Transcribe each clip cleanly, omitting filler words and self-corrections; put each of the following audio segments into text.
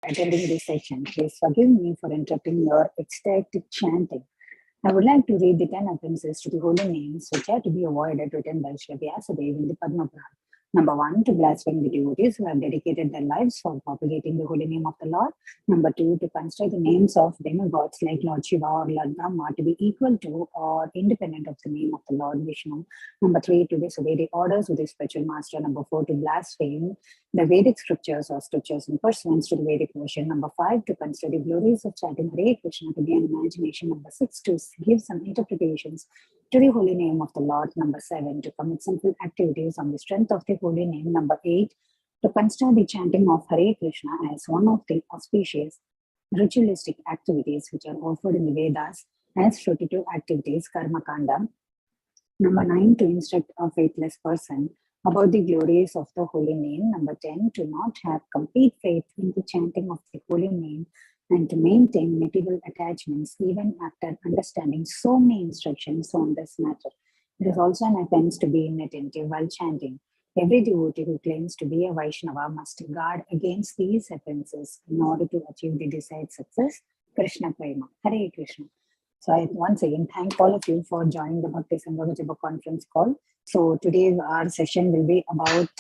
attending this session. Please forgive me for interrupting your ecstatic chanting. I would like to read the 10 offenses to the holy names which are to be avoided written by Sri Vyasadeva in the Padma Purana. Number 1, to blaspheme the devotees who have dedicated their lives for propagating the holy name of the Lord. Number 2, to consider the names of demigods like Lord Shiva or Lord Brahma to be equal to or independent of the name of the Lord Vishnu. Number 3, to disobey the orders of the spiritual master. Number 4, to blaspheme the Vedic scriptures or scriptures in pursuance to the Vedic version. Number 5, to consider the glories of chanting Hare Krishna to be an imagination. Number 6, to give some interpretations to the holy name of the Lord. Number 7, to commit simple activities on the strength of the holy name. Number 8, to consider the chanting of Hare Krishna as one of the auspicious ritualistic activities which are offered in the Vedas as fruitive activities, Karma Kanda. Number 9, to instruct a faithless person about the glories of the holy name. Number 10, to not have complete faith in the chanting of the holy name and to maintain material attachments even after understanding so many instructions on this matter. It is also an offense to be inattentive while chanting. Every devotee who claims to be a Vaishnava must guard against these offenses in order to achieve the desired success. Krishna Prema. Hare Krishna. So I once again thank all of you for joining the Bhakti Sangha conference call. So today our session will be about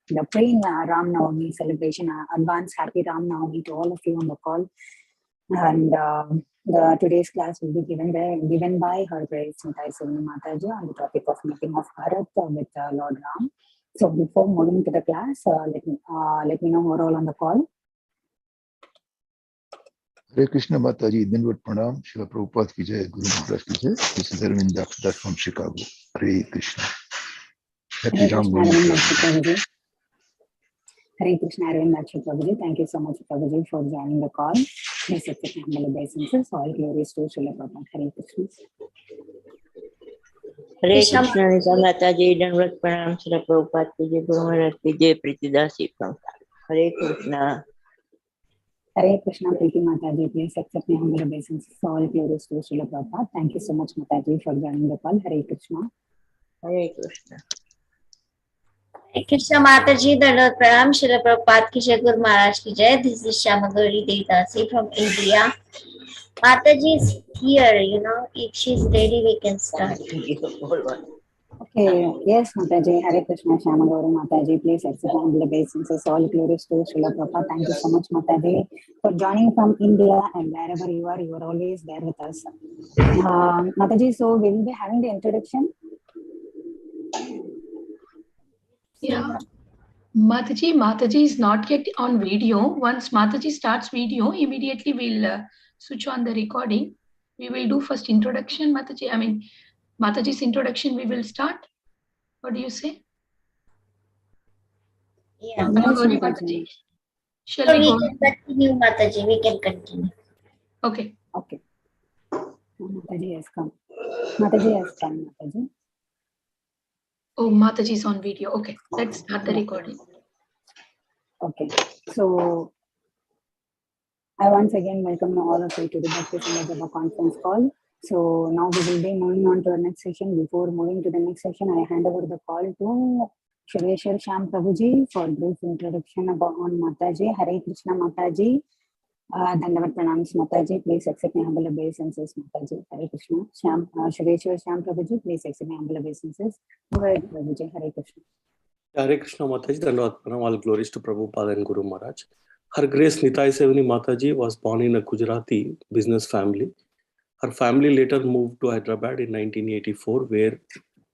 the pre-Ram Navami celebration. Advance happy Ram Navami to all of you on the call. And today's class will be given by Her Grace Nitai Sevini Mataji on the topic of meeting of Bharat with Lord Ram. So before moving to the class, let me know who are all on the call. Hare Krishna Mataji, Dinwat Pranam, Srila Prabhupada ki Jai, Guru Maharaj ki Jai. This is Arvind Das from Chicago. Hare Krishna. Happy Ram Navami. Hare Krishna, Arvind Das Prabhuji. Thank you so much, Prabhuji, for joining the call. Please accept humble obeisances. All glories to Srila Prabhupada. Hare Krishna. Hare Krishna, Mataji, Dinwat Pranam, Srila Prabhupada ki Jai, Guru Maharaj ki Jai, Priti Dasi from Hare Krishna. Hare Krishna, Priti Mataji, please accept my humble obeisances. All glories to Srila Prabhupada. Thank you so much, Mataji, for joining the call. Hare Krishna. Hare Krishna. Hare Krishna Mataji, Dandavat Pranam, Srila Prabhupada ki Jai, Guru Maharaj ki Jai. This is Sevini Devi Dasi from India. Mataji is here, if she's ready, we can start. Okay, yes, Mataji. Hare Krishna, Shyamagauri Mataji. Please accept humble obeisances. All glories to Srila Prabhupada. Thank you so much, Mataji, for joining from India, and wherever you are always there with us. Mataji, so we will be having the introduction. Yeah, Mataji is not yet on video. Once Mataji starts video, immediately we'll switch on the recording. We will do first introduction, Mataji. I mean, Mataji's introduction we will start. What do you say? Yeah, Mataji. Shall so we go? can continue, Mataji. We can continue. Okay. Okay. Mataji has come. Mataji. Oh, Mataji is on video. Okay, let's start the recording. Okay, so I once again welcome all of you to the Bhakti Sangha conference call. So now we will be moving on to our next session. Before moving to the next session, I hand over the call to Shureshwar Shyam Prabhuji for brief introduction on Mataji. Hare Krishna Mataji. Dandavat Pranams Mataji. Please accept my humble obeisances, Mataji. Hare Krishna. Shureshwar Shyam Prabhuji. Please accept my humble obeisances. Go ahead, Prabhuji. Hare Krishna. Hare Krishna Mataji. Dandavat Pranam. All glories to Prabhupada and Guru Maharaj. Her Grace Nitai Sevini Mataji was born in a Gujarati business family. Her family later moved to Hyderabad in 1984, where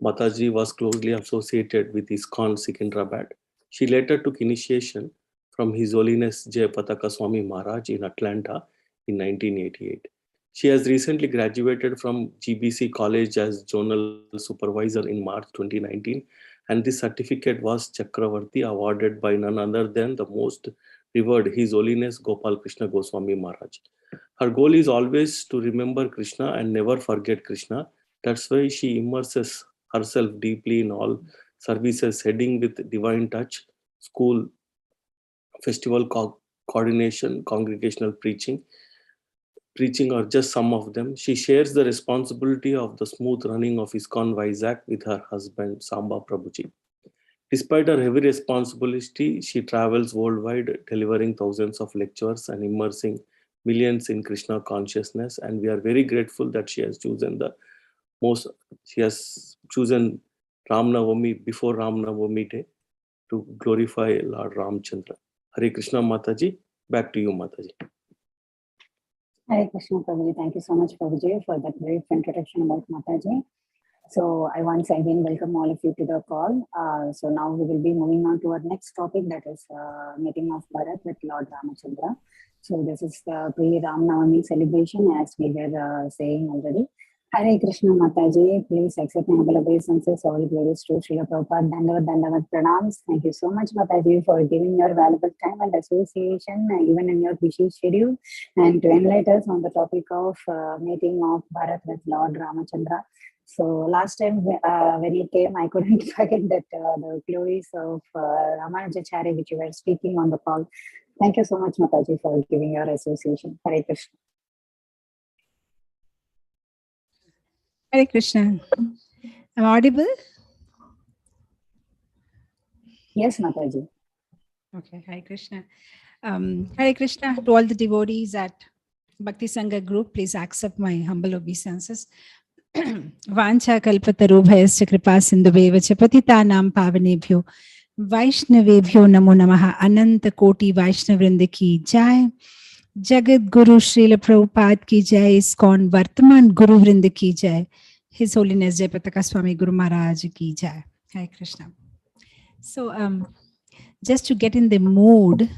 Mataji was closely associated with ISKCON Secunderabad. She later took initiation from His Holiness Jai Pataka Swami Maharaj in Atlanta in 1988. She has recently graduated from GBC College as Zonal Supervisor in March 2019, and this certificate was Chakravarti, awarded by none other than the most revered His Holiness Gopal Krishna Goswami Maharaj. Her goal is always to remember Krishna and never forget Krishna. That's why she immerses herself deeply in all services, heading with divine touch, school, festival coordination, congregational preaching are just some of them. She shares the responsibility of the smooth running of ISKCON Vizag with her husband, Samba Prabhuji. Despite her heavy responsibility, she travels worldwide, delivering thousands of lectures and immersing millions in Krishna consciousness. And we are very grateful that she has chosen Ram Navami before Ram Navami day to glorify Lord Ramchandra. Hare Krishna Mataji, back to you Mataji. Hare Krishna Prabhuji. Thank you so much, Prabhuji, for that brief introduction about Mataji. So I once again welcome all of you to the call. So now we will be moving on to our next topic, that is meeting of Bharat with Lord Ramachandra. So this is the pre-Ram Navami celebration, as we were saying already. Hare Krishna Mataji, please accept my humble obeisances. All glories to Srila Prabhupada. Dandavat pranams. Thank you so much, Mataji, for giving your valuable time and association, even in your busy schedule, and to enlighten us on the topic of meeting of Bharat with Lord Ramachandra. So last time when you came, I couldn't forget that the glories of Ramanujacharya, which you were speaking on the call. Thank you so much, Mataji, for giving your association. Hare Krishna. Hare Krishna. Am I audible? Yes, Mataji. Okay, Hare Krishna. Hare Krishna to all the devotees at Bhakti Sangha group. Please accept my humble obeisances. Vancha kalpatarubhayascha kripa sindhuveva cha patitanam pavanebhyo Vaishnavebhyo namo namaha. Ananta koti Vaishnavrinda ki jai. Jagat Guru Srila Prabhupada ki jai. ISKCON Vartaman Guru Vrinda ki jai. His Holiness Jai Pataka Swami Guru Maharaj ki jai. Hare Krishna. So just to get in the mood,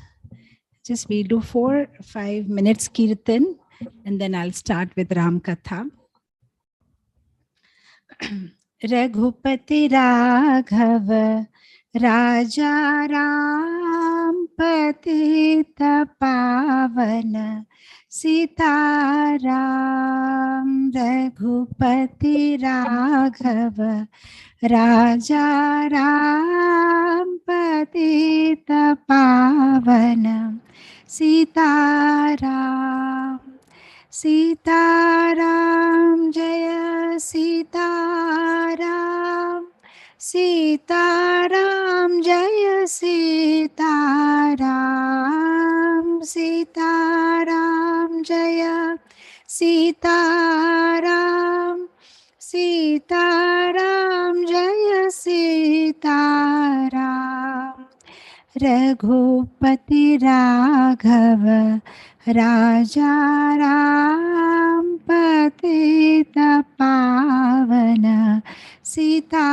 just we'll do 4-5 minutes kirtan, and then I'll start with Ram Katha. Raghupati Raghav Raja Ram Patita Pavana Sita Ram. Raghupati Raghav Raja Ram Patita Pavana Sita Ram. Sita Ram Jaya Sita Ram. Sita Ram Jaya Sita Ram. Sita Ram Jaya Sita Ram. Sita Ram Jaya Sita Ram. Raghupati Raghav Raja Ram Patita Pavana Sita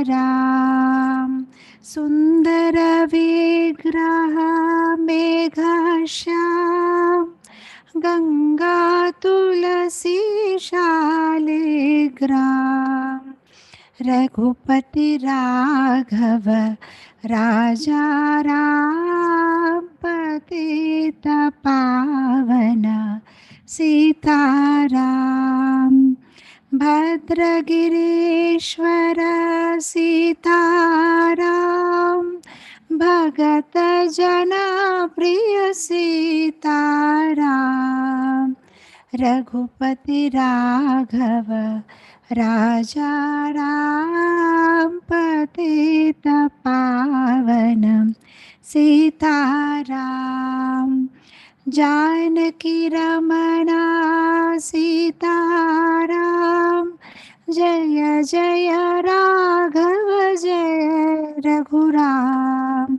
Ram. Sundara Vigraha Megha Shyam Ganga Tulasi Shaligram. Raghupati Raghav Raja Ram Patita Pavana Sita Ram. Bhadragirishwara Sita Ram. Bhagata Jana Priya Sita Ram. Raghupati Raghav Raja Ram Patita Pavanam Sita Ram. Janaki Ramana Sita Ram. Jaya Jaya Raghava Jaya Raghuram.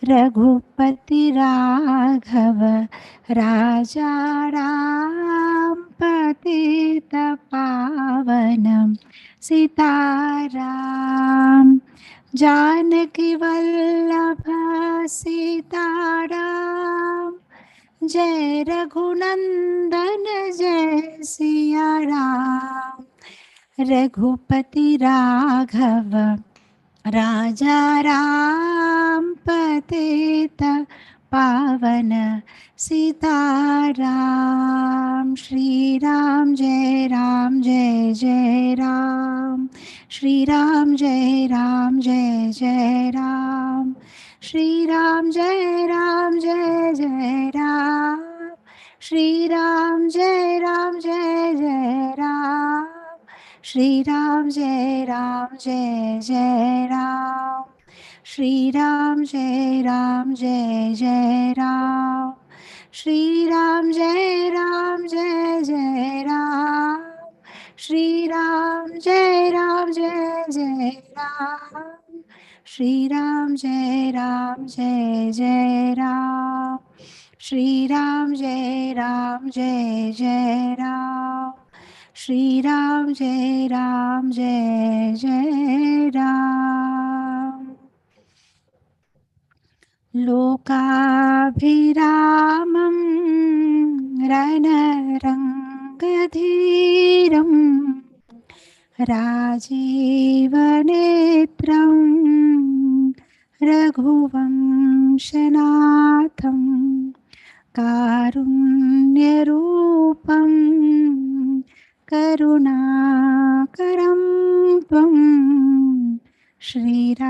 Raghupati Raghav Raja Ram Patita Pavanam Sita Ram. Janaki Vallabha Sita Ram. Jai Raghunandan Jai Siya Ram. Raghupati Raghav Raja Ram Patita Pavana Sita Ram. Shri Ram Jai Ram Jai Jai Ram. Shri Ram Jai Ram Jai Jai Ram. Shri Ram Jai Ram Jai Jai Ram. Shri Ram Jai Ram Jai Jai Ram. Shri Ram Jai Ram Jai Jai Ram. Shri Ram Jai Ram Jai Jai Ram. Shri Ram Jai Ram Jai Jai Ram. Shri Ram Jai Ram Jai Jai Ram. Shri Ram Jai Ram Jai Jai Ram. Shri Ram Jai Ram Jai Jai Ram. Shri Ram Jai Ram Jai Jai Ram. लोकाभिरामं रणरङ्गधीरं राजीवनेत्रं रघुवंशनाथं कारुण्यरूपं करुणाकरं त्वं श्रीरामचन्द्रं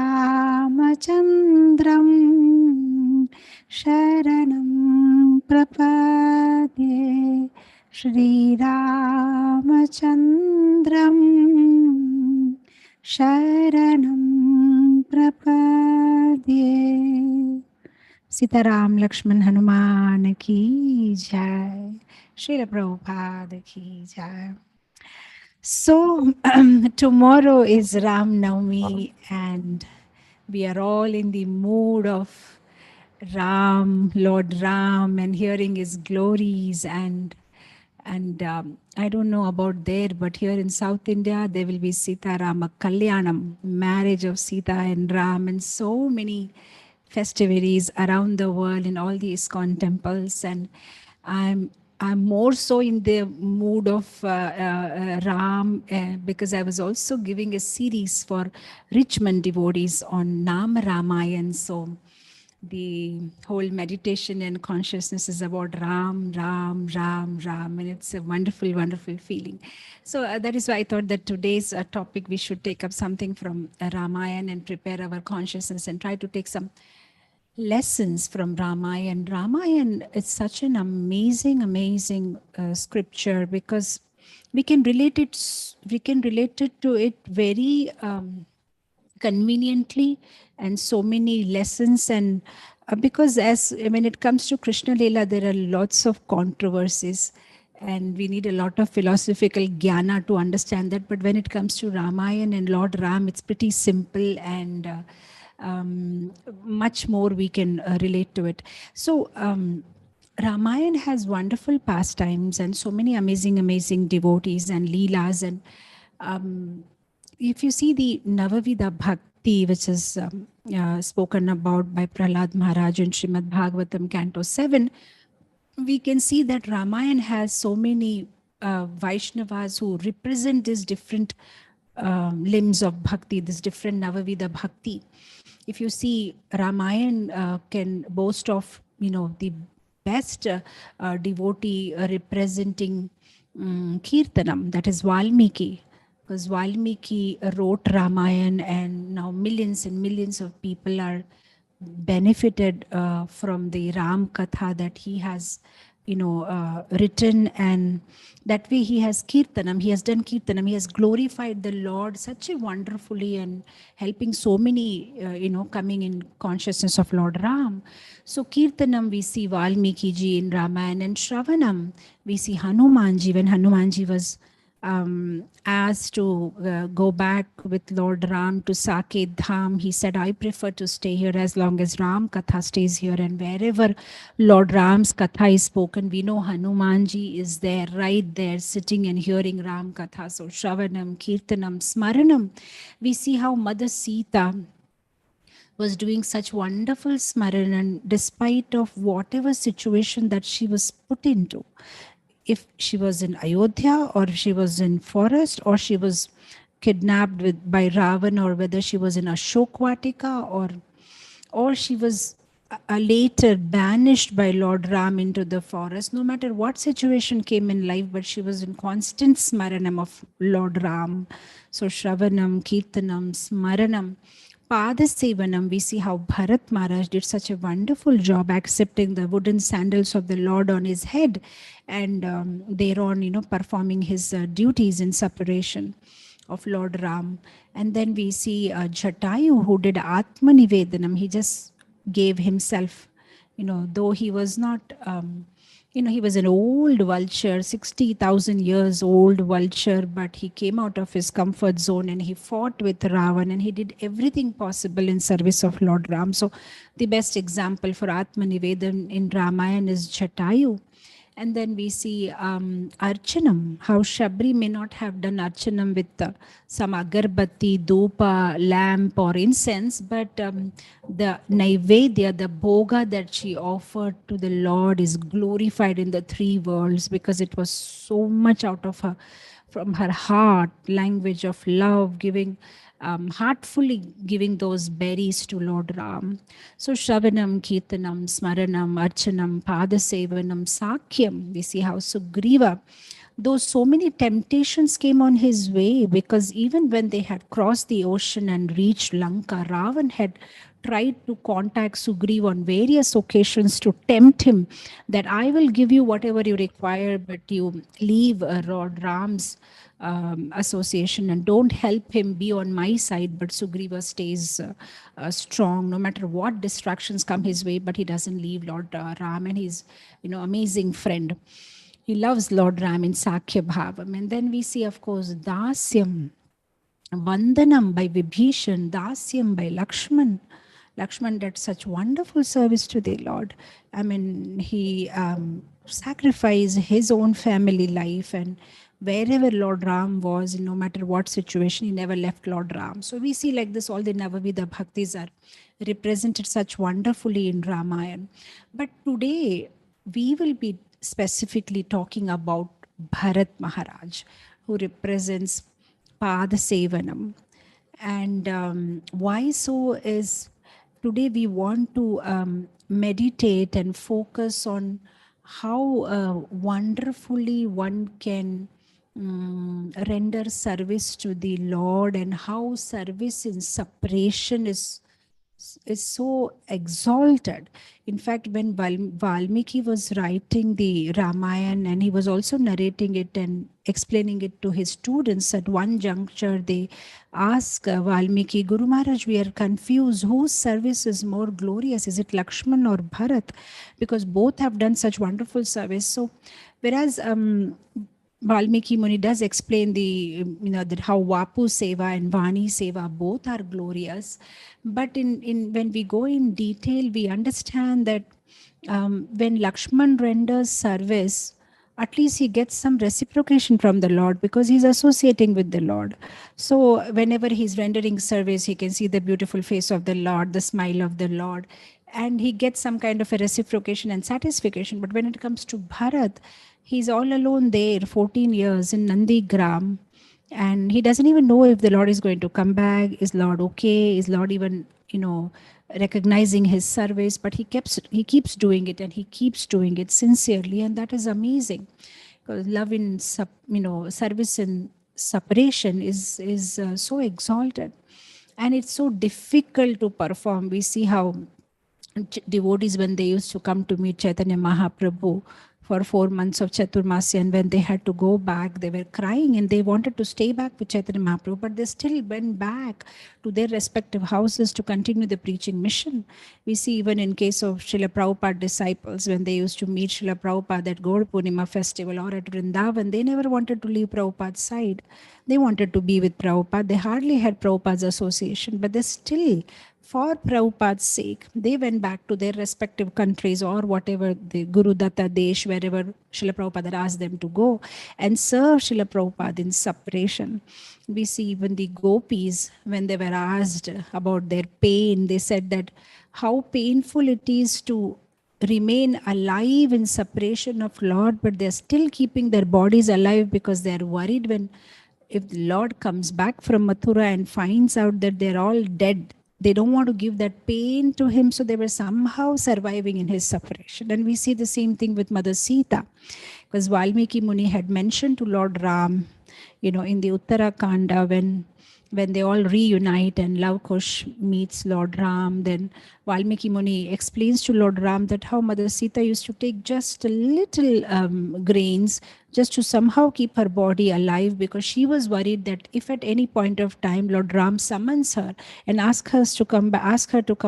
शरणं प्रपद्ये श्रीरामचन्द्रं शरणं प्रपद्ये सीताराम लक्ष्मण हनुमान की जय श्रील प्रभुपाद की जय. So tomorrow is Ram Navami and we are all in the mood of Ram, Lord Ram, and hearing his glories and I don't know about there, but here in South India there will be Sita Rama Kalyanam, marriage of Sita and Ram, and so many festivities around the world in all the ISKCON temples. And I'm more so in the mood of Ram because I was also giving a series for Richmond devotees on Nama Ramayana. So the whole meditation and consciousness is about Ram, Ram, Ram, Ram, and it's a wonderful, wonderful feeling. So that is why I thought that today's topic we should take up something from Ramayana and prepare our consciousness and try to take some lessons from Ramayana. Ramayana is such an amazing, amazing scripture because we can relate it to it very conveniently, and so many lessons. And because when it comes to Krishna Leela, there are lots of controversies and we need a lot of philosophical jnana to understand that. But when it comes to Ramayana and Lord Ram, it's pretty simple and much more we can relate to it. So Ramayana has wonderful pastimes and so many amazing devotees and leelas. And if you see the Navavida Bhakti, which is spoken about by Prahlad Maharaj in Srimad Bhagavatam Canto 7, we can see that Ramayana has so many Vaishnavas who represent these different limbs of Bhakti, this different Navavida Bhakti. If you see, Ramayana can boast of, the best devotee representing Kirtanam, that is Valmiki. Because Valmiki wrote Ramayana and now millions and millions of people are benefited from the Ram Katha that he has written, and that way he has Kirtanam, he has done Kirtanam, he has glorified the Lord such a wonderfully and helping so many, coming in consciousness of Lord Ram. So Kirtanam we see Valmiki ji in Ramayana, and Shravanam we see Hanumanji. When Hanumanji was asked to go back with Lord Ram to Saket Dham, he said, I prefer to stay here as long as Ram Katha stays here. And wherever Lord Ram's Katha is spoken, we know Hanumanji is there, right there, sitting and hearing Ram Katha. So Shravanam, Kirtanam, Smaranam. We see how Mother Sita was doing such wonderful smaran, despite of whatever situation that she was put into. If she was in Ayodhya, or if she was in forest, or she was kidnapped by Ravan, or whether she was in Ashokvatika, or she was later banished by Lord Ram into the forest, no matter what situation came in life, but she was in constant smaranam of Lord Ram. So Shravanam, Kirtanam, Smaranam, Padasevanam, we see how Bharat Maharaj did such a wonderful job accepting the wooden sandals of the Lord on his head and thereon, performing his duties in separation. of Lord Ram. And then we see Jatayu, who did Atma Nivedanam. He just gave himself, though he was not, he was an old vulture, 60,000 years old vulture, but he came out of his comfort zone and he fought with Ravan and he did everything possible in service of Lord Ram. So the best example for Atma Nivedan in Ramayana is Jatayu. And then we see Archanam, how Shabri may not have done Archanam with some agarbatti, dhupa, lamp or incense, but the Naivedya, the Bhoga that she offered to the Lord is glorified in the three worlds because it was so much out of her, from her heart, language of love, giving heartfully giving those berries to Lord Ram. So Shravanam, Kirtanam, Smaranam, Archanam, Padasevanam, Sakyam. We see how Sugriva, though so many temptations came on his way, because even when they had crossed the ocean and reached Lanka, Ravan had tried to contact Sugriva on various occasions to tempt him that I will give you whatever you require, but you leave Lord Ram's association and don't help him be on my side. But Sugriva stays strong no matter what distractions come his way, but he doesn't leave Lord Ram, and he's amazing friend. He loves Lord Ram in Sakya Bhavam. And then we see, of course, Dasyam, Vandanam by Vibhishan, Dasyam by Lakshman. Lakshman did such wonderful service to the Lord. I mean, he sacrificed his own family life, and wherever Lord Ram was, no matter what situation, he never left Lord Ram. So we see like this, all the Navavida Bhaktis are represented such wonderfully in Ramayana. But today, we will be specifically talking about Bharat Maharaj, who represents Pada Sevanam. And why so is, today we want to meditate and focus on how wonderfully one can render service to the Lord, and how service in separation is so exalted. In fact, when Valmiki was writing the Ramayana, and he was also narrating it and explaining it to his students, at one juncture they ask Valmiki, Guru Maharaj, we are confused. Whose service is more glorious? Is it Lakshman or Bharat? Because both have done such wonderful service. So, whereas Valmiki Muni does explain that how Vapu Seva and Vani Seva both are glorious. But when we go in detail, we understand that when Lakshman renders service, at least he gets some reciprocation from the Lord because he's associating with the Lord. So whenever he's rendering service, he can see the beautiful face of the Lord, the smile of the Lord, and he gets some kind of a reciprocation and satisfaction. But when it comes to Bharat, he's all alone there, 14 years in Nandi Gram, and he doesn't even know if the Lord is going to come back. Is Lord okay? Is Lord even, recognizing his service? But he keeps doing it, and he keeps doing it sincerely, and that is amazing. Because love in service in separation is so exalted, and it's so difficult to perform. We see how devotees, when they used to come to meet Chaitanya Mahaprabhu for 4 months of Chaturmasya, and when they had to go back, they were crying and they wanted to stay back with Chaitanya Mahaprabhu, but they still went back to their respective houses to continue the preaching mission. We see even in case of Srila Prabhupada disciples, when they used to meet Srila Prabhupada at Gaur Purnima festival or at Vrindavan, they never wanted to leave Prabhupada's side. They wanted to be with Prabhupada. They hardly had Prabhupada's association, but they still, for Prabhupada's sake, they went back to their respective countries or whatever, the Guru Datta Desh, wherever Srila Prabhupada asked them to go, and serve Srila Prabhupada in separation. We see even the gopis, when they were asked about their pain, they said that how painful it is to remain alive in separation of Lord, but they're still keeping their bodies alive because they're worried if the Lord comes back from Mathura and finds out that they're all dead. They don't want to give that pain to him, so they were somehow surviving in his separation. And we see the same thing with Mother Sita, because Valmiki Muni had mentioned to Lord Ram, in the Uttarakanda, when when they all reunite and Lavkush meets Lord Ram, then Valmiki Muni explains to Lord Ram that how Mother Sita used to take just a little grains just to somehow keep her body alive, because she was worried that if at any point of time Lord Ram summons her and ask her to come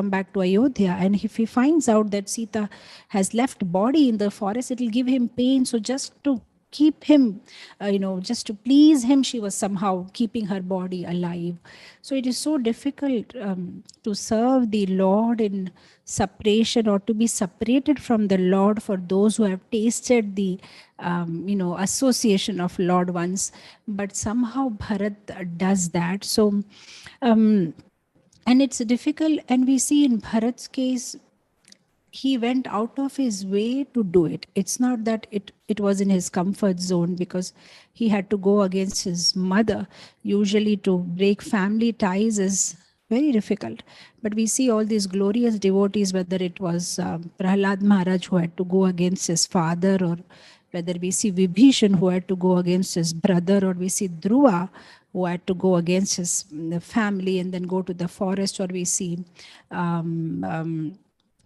back to Ayodhya, and if he finds out that Sita has left body in the forest, it will give him pain. So just to keep him, just to please him, she was somehow keeping her body alive. So it is so difficult to serve the Lord in separation, or to be separated from the Lord, for those who have tasted the association of Lord once. But somehow Bharat does that. So and it's difficult, and we see in Bharat's case, he went out of his way to do it. It's not that it was in his comfort zone, because he had to go against his mother. Usually to break family ties is very difficult. But we see all these glorious devotees, whether it was Prahlad Maharaj who had to go against his father, or whether we see Vibhishan who had to go against his brother, or we see Dhruva who had to go against his family and then go to the forest, or we see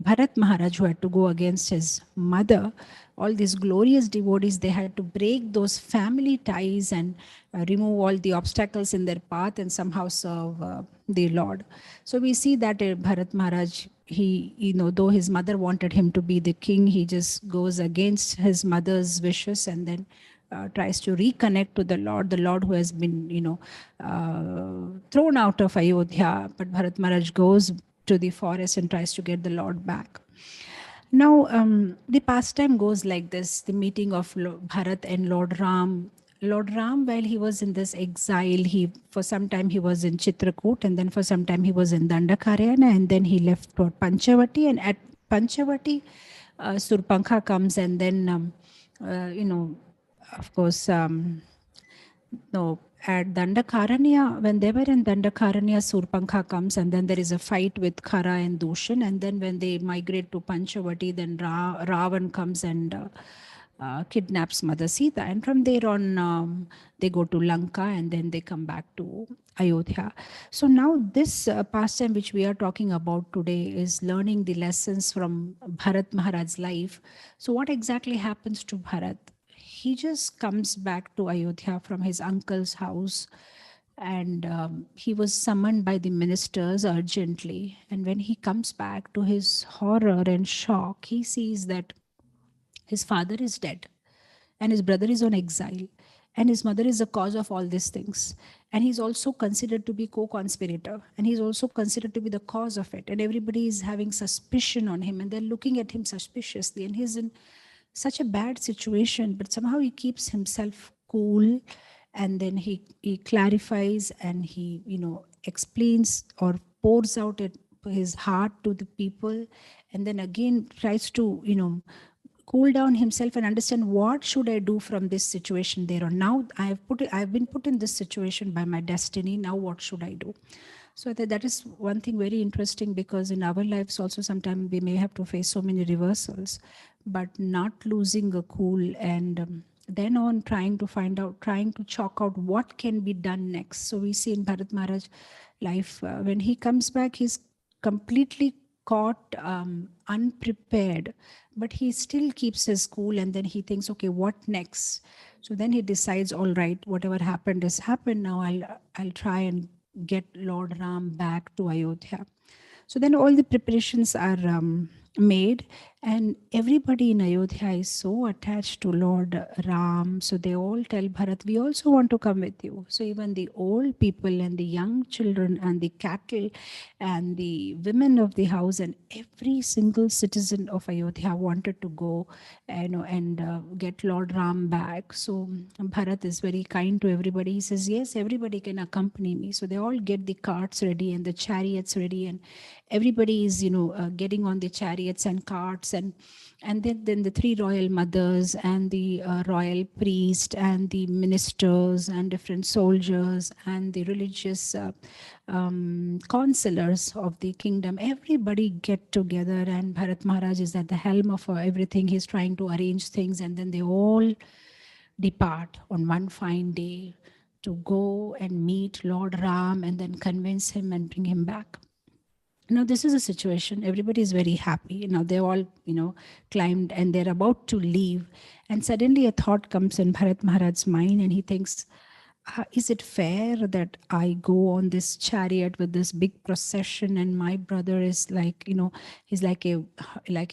Bharat Maharaj who had to go against his mother. All these glorious devotees, they had to break those family ties and remove all the obstacles in their path and somehow serve the Lord. So we see that Bharat Maharaj, he, though his mother wanted him to be the king, he just goes against his mother's wishes and then tries to reconnect to the Lord who has been, thrown out of Ayodhya. But Bharat Maharaj goes to the forest and tries to get the Lord back. Now, the pastime goes like this: the meeting of Bharat and Lord Ram. Lord Ram, while he was in this exile, for some time he was in Chitrakoot, and then for some time he was in Dandakaryana, and then he left for Panchavati. And at Panchavati, Surpankha comes, and then, of course, no, at Dandakaranya, when they were in Dandakaranya, Surpankha comes, and then there is a fight with Khara and Dushan. And then when they migrate to Panchavati, then Ravan comes and kidnaps Mother Sita. And from there on, they go to Lanka, and then they come back to Ayodhya. So now this pastime which we are talking about today is learning the lessons from Bharat Maharaj's life. So what exactly happens to Bharat? He just comes back to Ayodhya from his uncle's house, and he was summoned by the ministers urgently. And when he comes back, to his horror and shock, he sees that his father is dead and his brother is on exile and his mother is the cause of all these things, and he's also considered to be co-conspirator, and he's also considered to be the cause of it, and everybody is having suspicion on him and they're looking at him suspiciously, and he's in such a bad situation. But somehow he keeps himself cool, and then he clarifies, and he explains or pours out his heart to the people, and then again tries to cool down himself and understand what should I do from this situation there on. Now I've been put in this situation by my destiny. Now what should I do? So that is one thing very interesting, because in our lives also sometimes we may have to face so many reversals, but not losing a cool, and then on trying to chalk out what can be done next. So we see in Bharat Maharaj life, when he comes back, he's completely caught unprepared, but he still keeps his cool, and then he thinks, okay, what next? So then he decides, all right, whatever happened has happened. Now I'll try and get Lord Ram back to Ayodhya. So then all the preparations are made, and everybody in Ayodhya is so attached to Lord Ram. So they all tell Bharat, we also want to come with you. So even the old people and the young children and the cattle and the women of the house and every single citizen of Ayodhya wanted to go, and get Lord Ram back. So Bharat is very kind to everybody. He says, yes, everybody can accompany me. So they all get the carts ready and the chariots ready, and everybody is getting on the chariots and carts, and then the three royal mothers and the royal priest and the ministers and different soldiers and the religious counselors of the kingdom, everybody get together, and Bharat Maharaj is at the helm of everything. He's trying to arrange things, and then they all depart on one fine day, to go and meet Lord Ram and then convince him and bring him back. Now, this is a situation, everybody is very happy. Now, they all, climbed and they're about to leave. And suddenly a thought comes in Bharat Maharaj's mind and he thinks, is it fair that I go on this chariot with this big procession and my brother is like, he's like a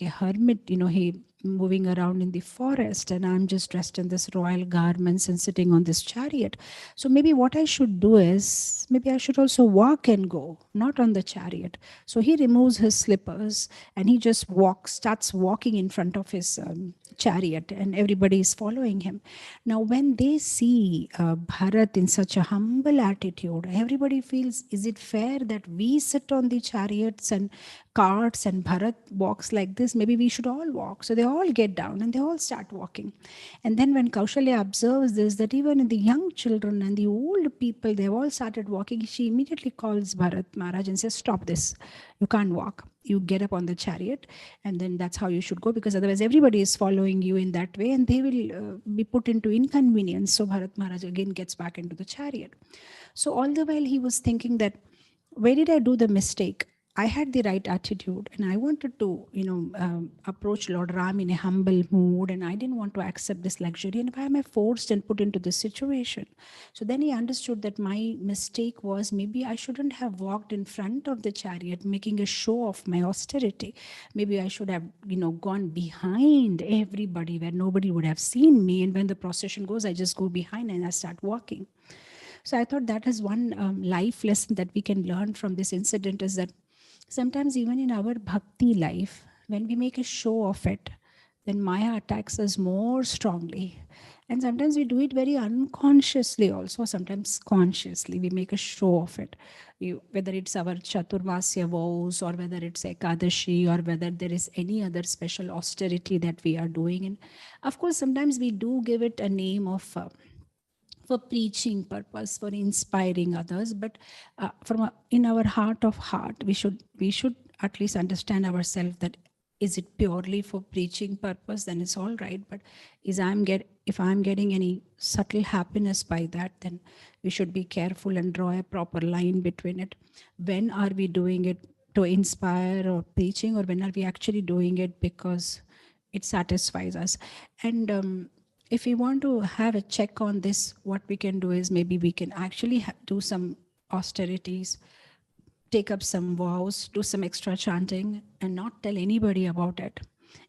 hermit, he moving around in the forest and I'm just dressed in this royal garments and sitting on this chariot. So maybe what I should do is, maybe I should also walk and go, not on the chariot. So he removes his slippers and he just starts walking in front of his chariot and everybody is following him. Now, when they see Bharat in such a humble attitude, everybody feels, is it fair that we sit on the chariots and carts and Bharat walks like this? Maybe we should all walk. So they all get down and they all start walking. And then when Kaushalya observes this, that even in the young children and the old people, they've all started walking, she immediately calls Bharat Maharaj and says, stop this. You can't walk. You get up on the chariot and then that's how you should go, because otherwise everybody is following you in that way and they will be put into inconvenience. So Bharat Maharaj again gets back into the chariot. So all the while he was thinking that, where did I do the mistake? I had the right attitude and I wanted to, approach Lord Ram in a humble mood and I didn't want to accept this luxury. And why am I forced and put into this situation? So then he understood that my mistake was, maybe I shouldn't have walked in front of the chariot, making a show of my austerity. Maybe I should have, gone behind everybody where nobody would have seen me. And when the procession goes, I just go behind and I start walking. So I thought that is one life lesson that we can learn from this incident, is that sometimes even in our bhakti life, when we make a show of it, then Maya attacks us more strongly. And sometimes we do it very unconsciously also, sometimes consciously, we make a show of it. Whether it's our Chaturmasya vows or whether it's Ekadashi or whether there is any other special austerity that we are doing. And of course, sometimes we do give it a name of for preaching purpose, for inspiring others, but in our heart of heart, we should at least understand ourselves that, is it purely for preaching purpose, then it's all right. But if I'm getting any subtle happiness by that, then we should be careful and draw a proper line between it. When are we doing it to inspire or preaching, or when are we actually doing it because it satisfies us? And if we want to have a check on this, what we can do is maybe we can actually do some austerities, take up some vows, do some extra chanting and not tell anybody about it.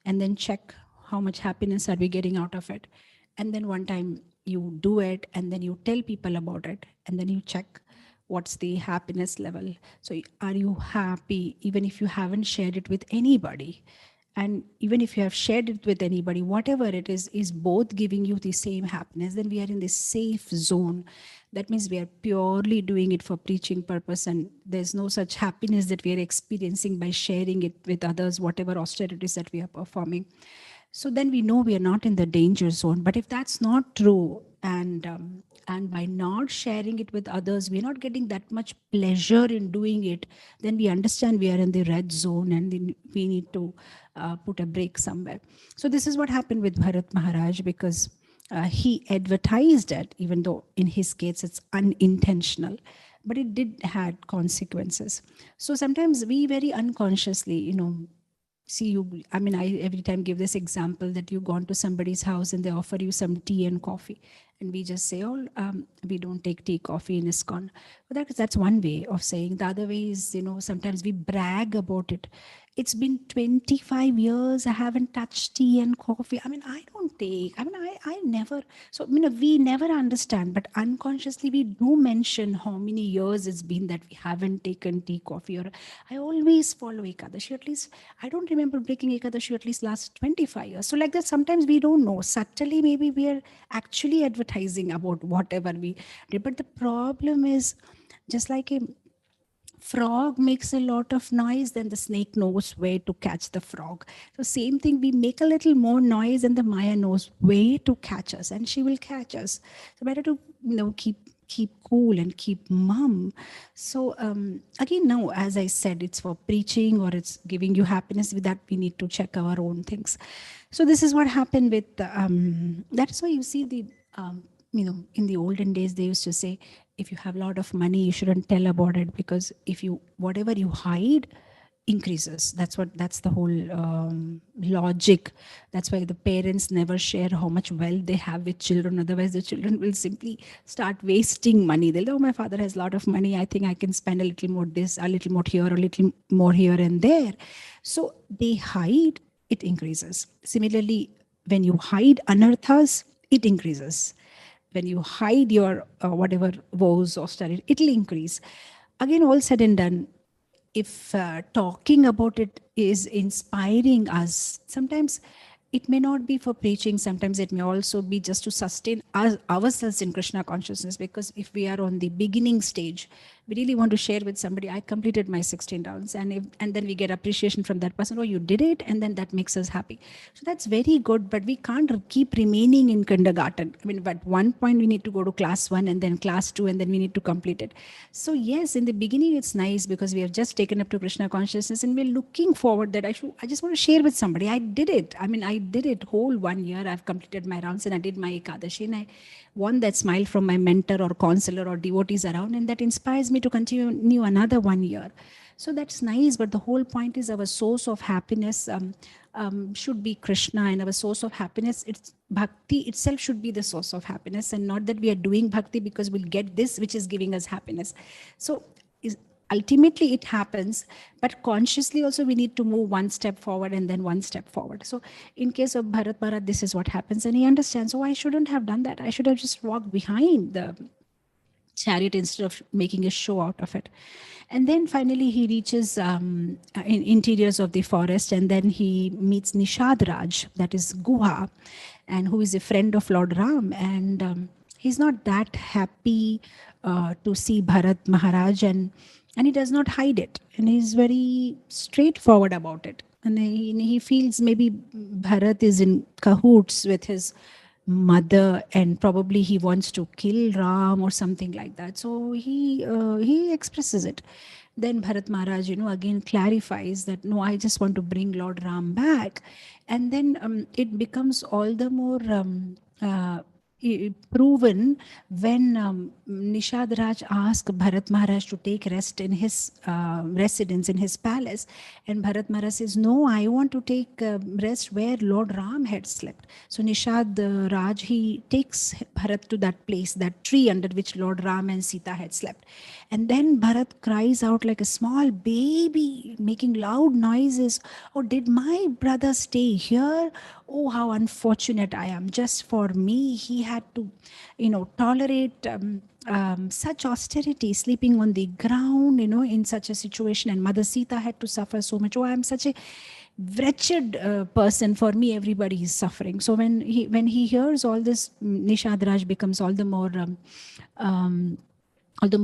And then check how much happiness are we getting out of it. And then one time you do it and then you tell people about it and then you check what's the happiness level. So are you happy even if you haven't shared it with anybody? And even if you have shared it with anybody, whatever it is both giving you the same happiness, then we are in this safe zone. That means we are purely doing it for preaching purpose, and there's no such happiness that we are experiencing by sharing it with others, whatever austerities that we are performing. So then we know we are not in the danger zone. But if that's not true, and by not sharing it with others, we're not getting that much pleasure in doing it, then we understand we are in the red zone and then we need to put a break somewhere. So this is what happened with Bharat Maharaj, because he advertised it, even though in his case it's unintentional, but it did had consequences. So sometimes we very unconsciously, see I every time give this example that you've gone to somebody's house and they offer you some tea and coffee, and we just say, we don't take tea, coffee in ISKCON. But that's one way of saying. The other way is, sometimes we brag about it. It's been 25 years, I haven't touched tea and coffee. I don't take, I never. So, we never understand, but unconsciously we do mention how many years it's been that we haven't taken tea, coffee, or I always follow Ekadashi. At least, I don't remember breaking Ekadashi at least last 25 years. So like that, sometimes we don't know. Subtly, maybe we are actually advertising about whatever we did. But the problem is, just like a frog makes a lot of noise, then the snake knows where to catch the frog. So same thing, we make a little more noise and the Maya knows where to catch us, and she will catch us. So better to keep cool and keep mum. So again, now, as I said, it's for preaching or it's giving you happiness. With that, we need to check our own things. So this is what happened with, that's why you see the in the olden days, they used to say, if you have a lot of money, you shouldn't tell about it, because whatever you hide increases. That's the whole logic. That's why the parents never share how much wealth they have with children. Otherwise, the children will simply start wasting money. They'll, oh, my father has a lot of money, I think I can spend a little more this, a little more here, a little more here and there. So they hide, it increases. Similarly, when you hide anarthas, it increases. When you hide your whatever woes, austerity, it'll increase. Again, all said and done, if talking about it is inspiring us, sometimes it may not be for preaching, sometimes it may also be just to sustain ourselves in Krishna consciousness, because if we are on the beginning stage, we really want to share with somebody, I completed my 16 rounds, and then we get appreciation from that person, oh, you did it, and then that makes us happy. So that's very good, but we can't keep remaining in kindergarten. I mean, at one point we need to go to class 1 and then class 2, and then we need to complete it. So yes, in the beginning it's nice because we have just taken up to Krishna consciousness and we're looking forward that I just want to share with somebody. I did it. I mean, I did it whole 1 year. I've completed my rounds and I did my Ekadashi, and I won that smile from my mentor or counselor or devotees around, and that inspires me to continue another 1 year. So that's nice, but the whole point is our source of happiness should be Krishna, and our source of happiness, it's Bhakti itself should be the source of happiness, and not that we are doing Bhakti because we'll get this which is giving us happiness. So ultimately it happens, but consciously also we need to move one step forward and then one step forward. So in case of Bharat, this is what happens, and he understands, oh, I shouldn't have done that. I should have just walked behind the chariot instead of making a show out of it. And then finally he reaches in interiors of the forest, and then he meets Nishad Raj, that is Guha, and who is a friend of Lord Ram. And he's not that happy to see Bharat Maharaj, and he does not hide it, and he's very straightforward about it. And he feels maybe Bharat is in cahoots with his mother, and probably he wants to kill Ram or something like that. So he expresses it. Then Bharat Maharaj, again clarifies that, no, I just want to bring Lord Ram back. And then it becomes all the more proven when Nishad Raj asked Bharat Maharaj to take rest in his residence, in his palace. And Bharat Maharaj says, no, I want to take rest where Lord Ram had slept. So Nishad Raj, he takes Bharat to that place, that tree under which Lord Ram and Sita had slept. And then Bharat cries out like a small baby, making loud noises, oh, did my brother stay here? Oh, how unfortunate I am. Just for me, he had to, tolerate such austerity, sleeping on the ground, in such a situation. And Mother Sita had to suffer so much. Oh, I am such a wretched person. For me, everybody is suffering. So when he hears all this, Nishad Raj becomes all the more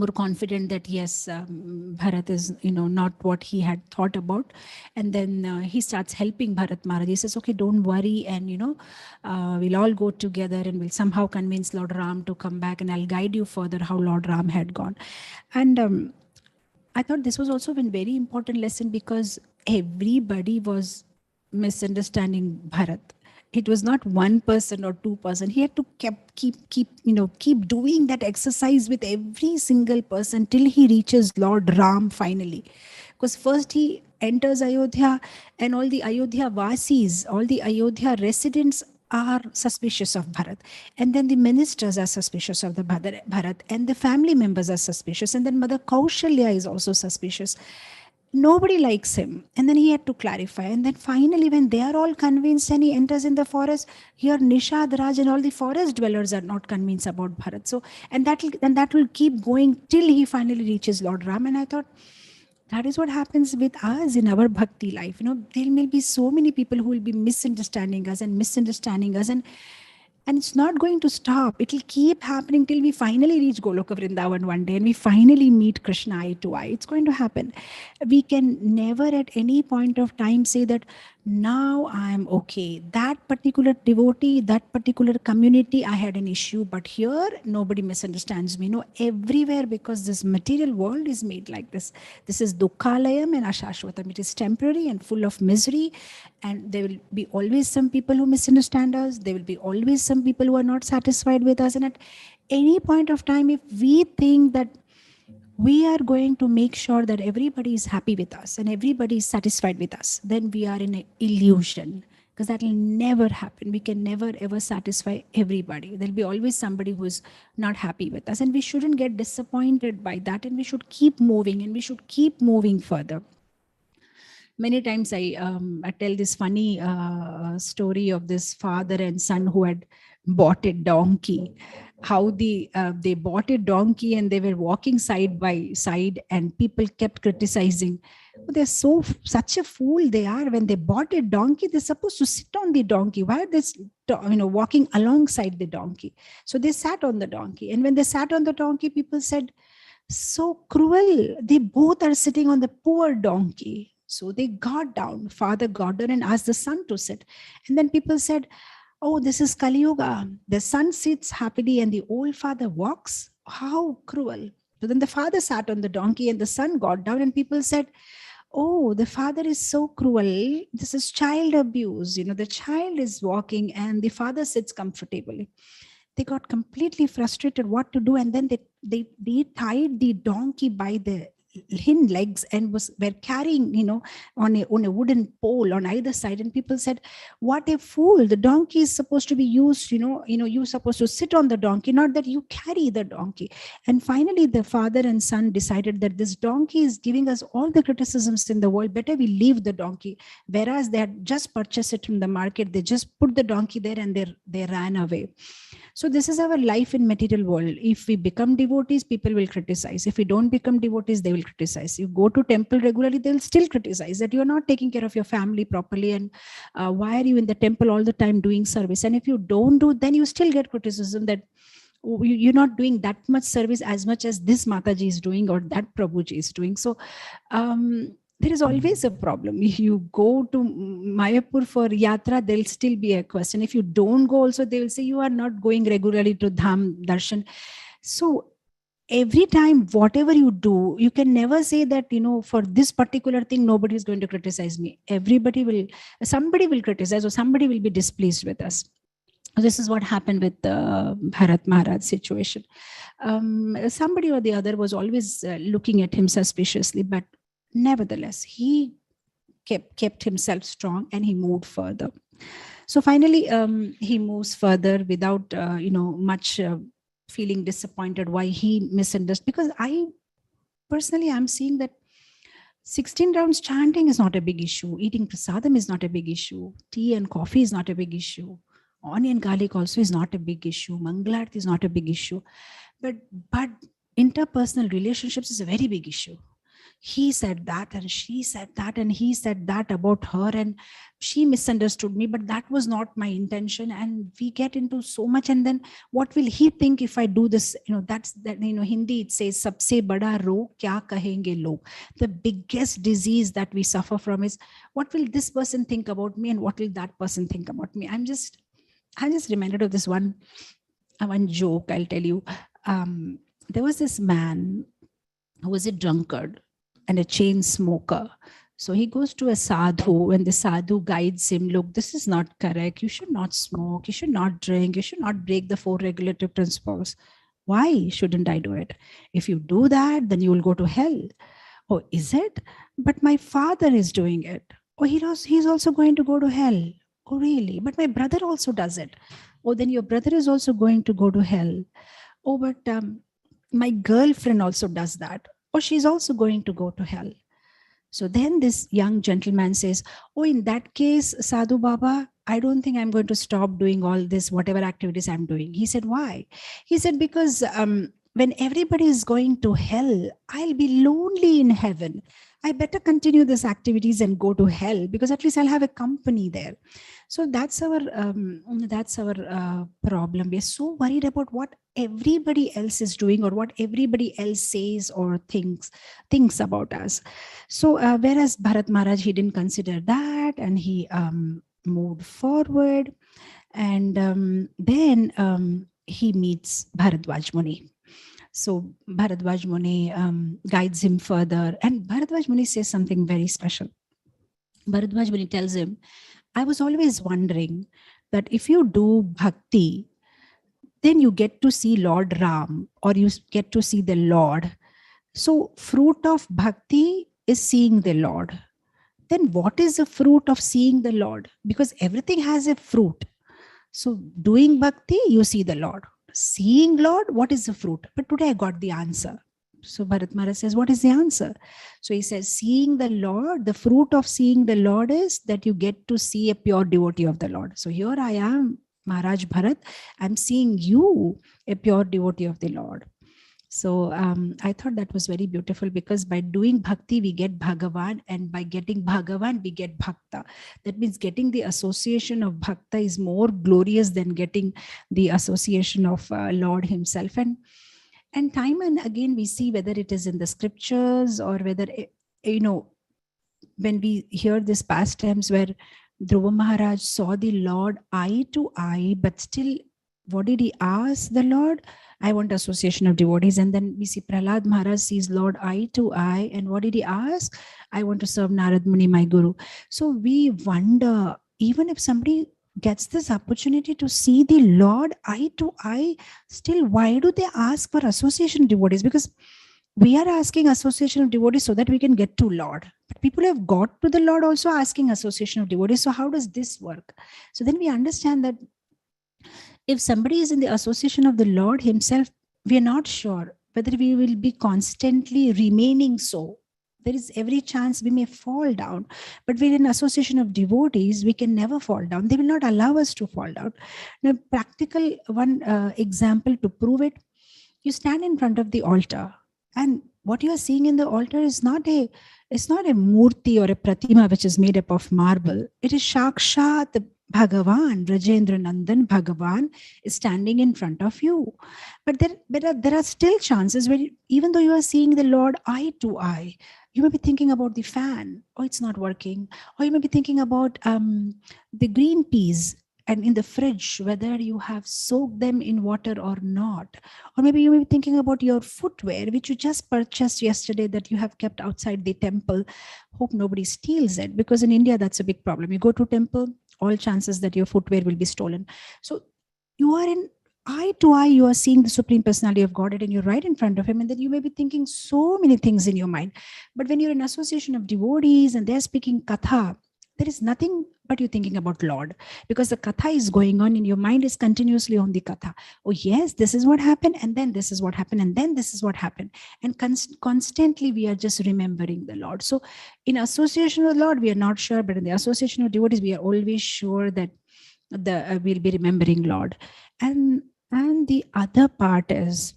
confident that yes, Bharat is not what he had thought about. And then he starts helping Bharat Maharaj. He says, okay, don't worry, and we'll all go together and we'll somehow convince Lord Ram to come back, and I'll guide you further how Lord Ram had gone. And I thought this was also a very important lesson, because everybody was misunderstanding Bharat. It was not one person or two person. He had to keep doing that exercise with every single person till he reaches Lord Ram finally. Because first he enters Ayodhya, and all the Ayodhya Vasis, all the Ayodhya residents are suspicious of Bharat. And then the ministers are suspicious of the Bharat, and the family members are suspicious. And then Mother Kaushalya is also suspicious. Nobody likes him. And then he had to clarify. And then finally, when they are all convinced and he enters in the forest, here Nishad Raj and all the forest dwellers are not convinced about Bharat. So, and that will keep going till he finally reaches Lord Ram. And I thought, that is what happens with us in our bhakti life. There may be so many people who will be misunderstanding us. And it's not going to stop. It will keep happening till we finally reach Goloka Vrindavan one day and we finally meet Krishna eye to eye. It's going to happen. We can never at any point of time say that Now I'm okay. That particular devotee, that particular community, I had an issue, but here nobody misunderstands me. No, everywhere, because this material world is made like this. This is dukkhalayam and ashashvatam. It is temporary and full of misery, and there will be always some people who misunderstand us. There will be always some people who are not satisfied with us. And at any point of time, if we think that we are going to make sure that everybody is happy with us and everybody is satisfied with us, then we are in an illusion, because that will never happen. We can never ever satisfy everybody. There'll be always somebody who is not happy with us, and we shouldn't get disappointed by that, and we should keep moving, and we should keep moving further. Many times I tell this funny story of this father and son who had bought a donkey. How they bought a donkey and they were walking side by side, and people kept criticizing. Oh, they're such a fool they are. When they bought a donkey, they're supposed to sit on the donkey. Why are they walking alongside the donkey? So they sat on the donkey, and when they sat on the donkey, people said, so cruel. They both are sitting on the poor donkey. So they got down. Father got down and asked the son to sit. And then people said, oh, this is Kali Yuga. The son sits happily and the old father walks. How cruel. So then the father sat on the donkey and the son got down, and people said, oh, the father is so cruel. This is child abuse. The child is walking and the father sits comfortably. They got completely frustrated what to do, and then they tied the donkey by the hind legs and were carrying on a wooden pole on either side. And people said, what a fool, the donkey is supposed to be used, you're supposed to sit on the donkey, not that you carry the donkey. And finally the father and son decided that this donkey is giving us all the criticisms in the world, better we leave the donkey. Whereas they had just purchased it from the market, they just put the donkey there and they ran away. So this is our life in material world. If we become devotees, people will criticize. If we don't become devotees, they will criticize. You go to temple regularly, they'll still criticize that you're not taking care of your family properly, and why are you in the temple all the time doing service? And if you don't do, then you still get criticism that you're not doing that much service as much as this Mataji is doing or that Prabhuji is doing. So there is always a problem. If you go to Mayapur for yatra, there'll still be a question. If you don't go also, they will say you are not going regularly to Dham Darshan. So every time, whatever you do, you can never say that, for this particular thing, nobody is going to criticize me. Somebody will criticize, or somebody will be displeased with us. This is what happened with the Bharat Maharaj situation. Somebody or the other was always looking at him suspiciously, but nevertheless, he kept himself strong and he moved further. So finally, he moves further without, much feeling disappointed why he misunderstood. Because I'm seeing that 16 rounds chanting is not a big issue. Eating prasadam is not a big issue. Tea and coffee is not a big issue. Onion garlic also is not a big issue. Mangalarti is not a big issue. But interpersonal relationships is a very big issue. He said that and she said that and he said that about her and she misunderstood me, but that was not my intention. And we get into so much, and then what will he think if I do this? Hindi it says sabse bada rog kya kahenge log. The biggest disease that we suffer from is what will this person think about me and what will that person think about me? I'm just reminded of this one joke. I'll tell you. There was this man who was a drunkard and a chain smoker. So he goes to a sadhu and the sadhu guides him, look, this is not correct. You should not smoke. You should not drink. You should not break the 4 regulative principles. Why shouldn't I do it? If you do that, then you will go to hell. Oh, is it? But my father is doing it. Oh, he's also going to go to hell. Oh, really? But my brother also does it. Oh, then your brother is also going to go to hell. Oh, but my girlfriend also does that. Or she's also going to go to hell. So then this young gentleman says, oh, in that case, Sadhu Baba, I don't think I'm going to stop doing all this, whatever activities I'm doing. He said, why? He said, because when everybody is going to hell, I'll be lonely in heaven. I better continue these activities and go to hell because at least I'll have a company there. So that's our problem. We're so worried about what everybody else is doing or what everybody else says or thinks about us. So whereas Bharat Maharaj, he didn't consider that, and he moved forward, and then he meets Bharadwaj Muni. So Bharadwaj Muni guides him further, and Bharadwaj Muni says something very special. Bharadwaj Muni tells him, I was always wondering that if you do bhakti, then you get to see Lord Ram, or you get to see the Lord. So fruit of bhakti is seeing the Lord. Then what is the fruit of seeing the Lord? Because everything has a fruit. So doing bhakti, you see the Lord. Seeing Lord, what is the fruit? But today I got the answer. So Bharat Maharaj says, what is the answer? So he says, seeing the Lord, the fruit of seeing the Lord is that you get to see a pure devotee of the Lord. So here I am, Maharaj Bharat, I'm seeing you, a pure devotee of the Lord. So I thought that was very beautiful, because by doing bhakti, we get Bhagavan, and by getting Bhagavan, we get Bhakta. That means getting the association of Bhakta is more glorious than getting the association of Lord himself. And time and again, we see whether it is in the scriptures or whether, when we hear these pastimes where Dhruva Maharaj saw the Lord eye to eye, but still, what did he ask the Lord? I want association of devotees. And then we see Prahlad Maharaj sees Lord eye to eye. And what did he ask? I want to serve Narad Muni, my guru. So we wonder, even if somebody gets this opportunity to see the Lord eye to eye, still, why do they ask for association of devotees? Because we are asking association of devotees so that we can get to Lord. But people have got to the Lord also asking association of devotees. So how does this work? So then we understand that if somebody is in the association of the Lord himself, we are not sure whether we will be constantly remaining so. There is every chance we may fall down. But we're in association of devotees, we can never fall down. They will not allow us to fall down. Now, practical one example to prove it, you stand in front of the altar, and what you are seeing in the altar is not a murti or a pratima which is made up of marble. It is Shakshat Bhagavan, Rajendra Nandan Bhagavan is standing in front of you. But there are still chances where, even though you are seeing the Lord eye to eye, you may be thinking about the fan, or it's not working. Or you may be thinking about the green peas and in the fridge, whether you have soaked them in water or not. Or maybe you may be thinking about your footwear, which you just purchased yesterday that you have kept outside the temple. Hope nobody steals it, because in India, that's a big problem. You go to temple, all chances that your footwear will be stolen. So you are in eye to eye, you are seeing the Supreme Personality of Godhead, and you're right in front of him, and then you may be thinking so many things in your mind. But when you're in association of devotees and they're speaking katha, there is nothing but you're thinking about Lord, because the katha is going on in your mind, is continuously on the katha. Oh yes, this is what happened, and then this is what happened, and then this is what happened. And constantly we are just remembering the Lord. So in association with Lord, we are not sure, but in the association of devotees, we are always sure that we'll be remembering Lord. And the other part is,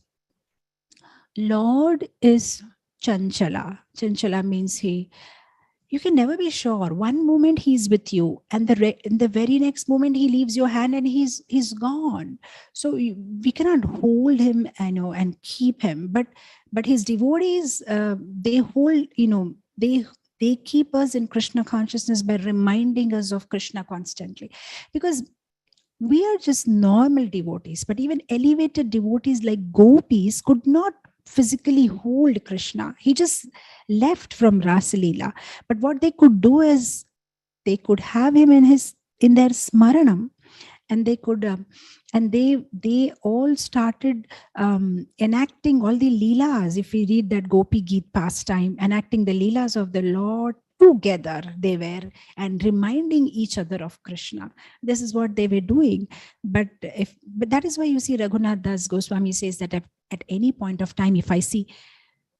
Lord is Chanchala. Chanchala means you can never be sure. One moment he's with you, and in the very next moment he leaves your hand and he's gone. So we cannot hold him, and keep him. But his devotees, they hold, they keep us in Krishna consciousness by reminding us of Krishna constantly. Because we are just normal devotees, but even elevated devotees like gopis could not physically hold Krishna. He just left from Rasalila. But what they could do is they could have him in their smaranam, and they could and they all started enacting all the leelas. If we read that Gopi Geet pastime, enacting the leelas of the Lord together, they were, and reminding each other of Krishna. This is what they were doing. But that is why you see Raghunath Das Goswami says that at any point of time, if I see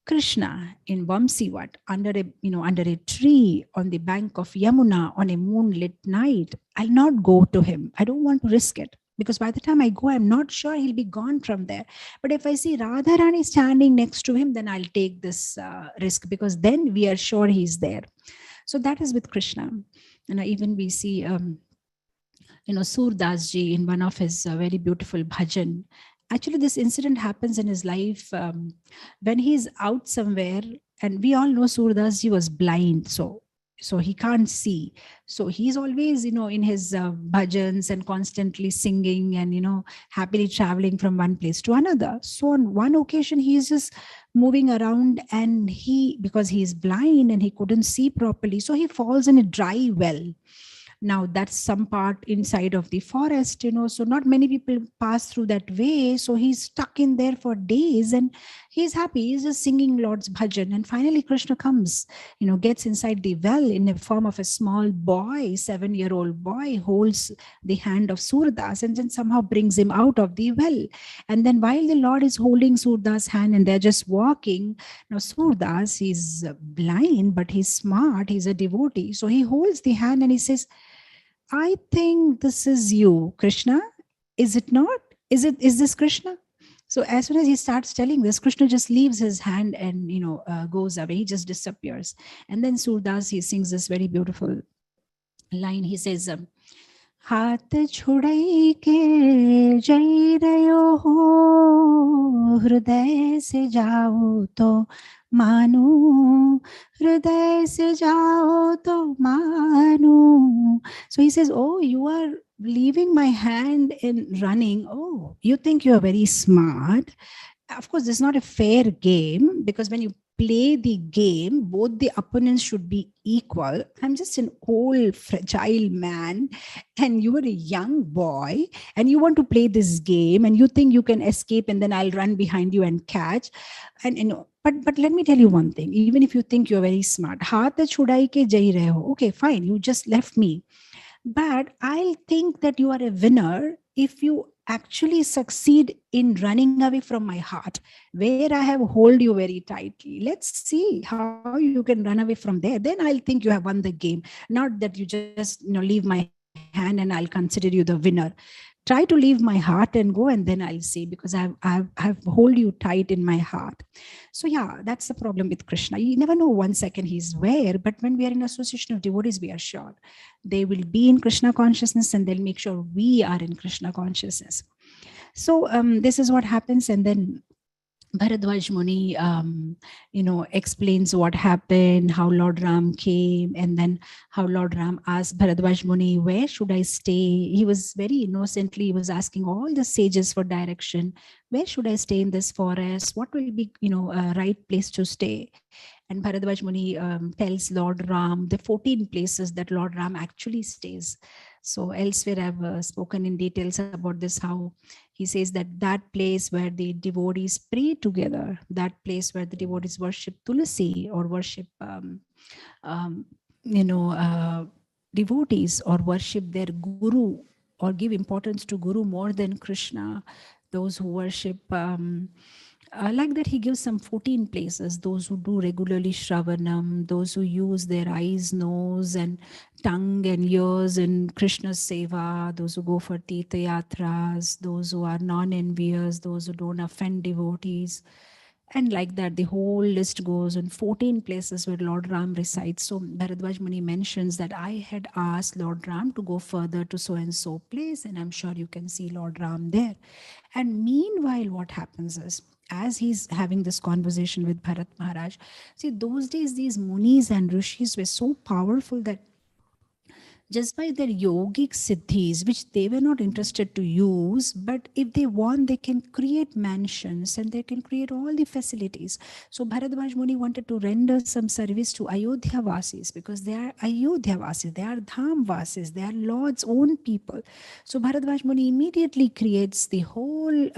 Krishna in Vamsivat under a tree on the bank of Yamuna on a moonlit night, I'll not go to him. I don't want to risk it, because by the time I go, I'm not sure he'll be gone from there. But if I see Radharani standing next to him, then I'll take this risk, because then we are sure he's there. So that is with Krishna. And even we see Surdas ji in one of his very beautiful bhajan. Actually, this incident happens in his life when he's out somewhere, and we all know Surdas ji was blind, so he can't see. So he's always, in his bhajans and constantly singing and, happily traveling from one place to another. So on one occasion, he's just moving around, and because he's blind and he couldn't see properly, so he falls in a dry well. Now that's some part inside of the forest, so not many people pass through that way. So he's stuck in there for days, and he's happy. He's just singing Lord's bhajan. And finally Krishna comes, gets inside the well in the form of a small boy, 7-year-old boy, holds the hand of Surdas and then somehow brings him out of the well. And then while the Lord is holding Surdas' hand and they're just walking, now Surdas is blind, but he's smart. He's a devotee. So he holds the hand and he says, I think this is you, Krishna. Is it not? Is this Krishna? So as soon as he starts telling this, Krishna just leaves his hand and, goes away. He just disappears. And then Surdas, he sings this very beautiful line. He says, हाथ छुड़ाई के जई रयो हो हृदय से जाओ तो मानो हृदय से जाओ तो मानो. So he says, oh, you are leaving my hand and running. Oh, you think you are very smart. Of course, this is not a fair game, because when you play the game, both the opponents should be equal. I'm just an old, fragile man, and you are a young boy, and you want to play this game, and you think you can escape, and then I'll run behind you and catch. But let me tell you one thing. Even if you think you're very smart, हाथ छुड़ाई के जई रहे हो. Okay, fine, you just left me. But I'll think that you are a winner if you actually succeed in running away from my heart, where I have hold you very tightly. Let's see how you can run away from there. Then I'll think you have won the game. Not that you just leave my hand and I'll consider you the winner. Try to leave my heart and go, and then I'll see, because I've hold you tight in my heart. So yeah, that's the problem with Krishna. You never know 1 second he's where, but when we are in association of devotees, we are sure they will be in Krishna consciousness, and they'll make sure we are in Krishna consciousness. So this is what happens. And then Bharadwaj Muni, explains what happened, how Lord Ram came, and then how Lord Ram asked Bharadwaj Muni, where should I stay? He was very innocently, he was asking all the sages for direction. Where should I stay in this forest? What will be, a right place to stay? And Bharadwaj Muni tells Lord Ram the 14 places that Lord Ram actually stays. So elsewhere I've spoken in details about this, how he says that place where the devotees pray together, that place where the devotees worship Tulasi or worship, devotees, or worship their guru, or give importance to guru more than Krishna. Those who worship, like that, he gives some 14 places. Those who do regularly Shravanam, those who use their eyes, nose, and tongue and ears in Krishna's seva, those who go for Tirtha Yatras, those who are non-envious, those who don't offend devotees. And like that, the whole list goes on. 14 places where Lord Ram resides. So Bharadwaj Muni mentions that I had asked Lord Ram to go further to so and so place, and I'm sure you can see Lord Ram there. And meanwhile, what happens is, as he's having this conversation with Bharat Maharaj, see, those days, these munis and rishis were so powerful that just by their yogic siddhis, which they were not interested to use, but if they want, they can create mansions and they can create all the facilities. So Bharadwaj Muni wanted to render some service to Ayodhya Vasis, because they are Ayodhya Vasis, they are Dham Vasis, they are Lord's own people. So Bharadwaj Muni immediately creates the whole,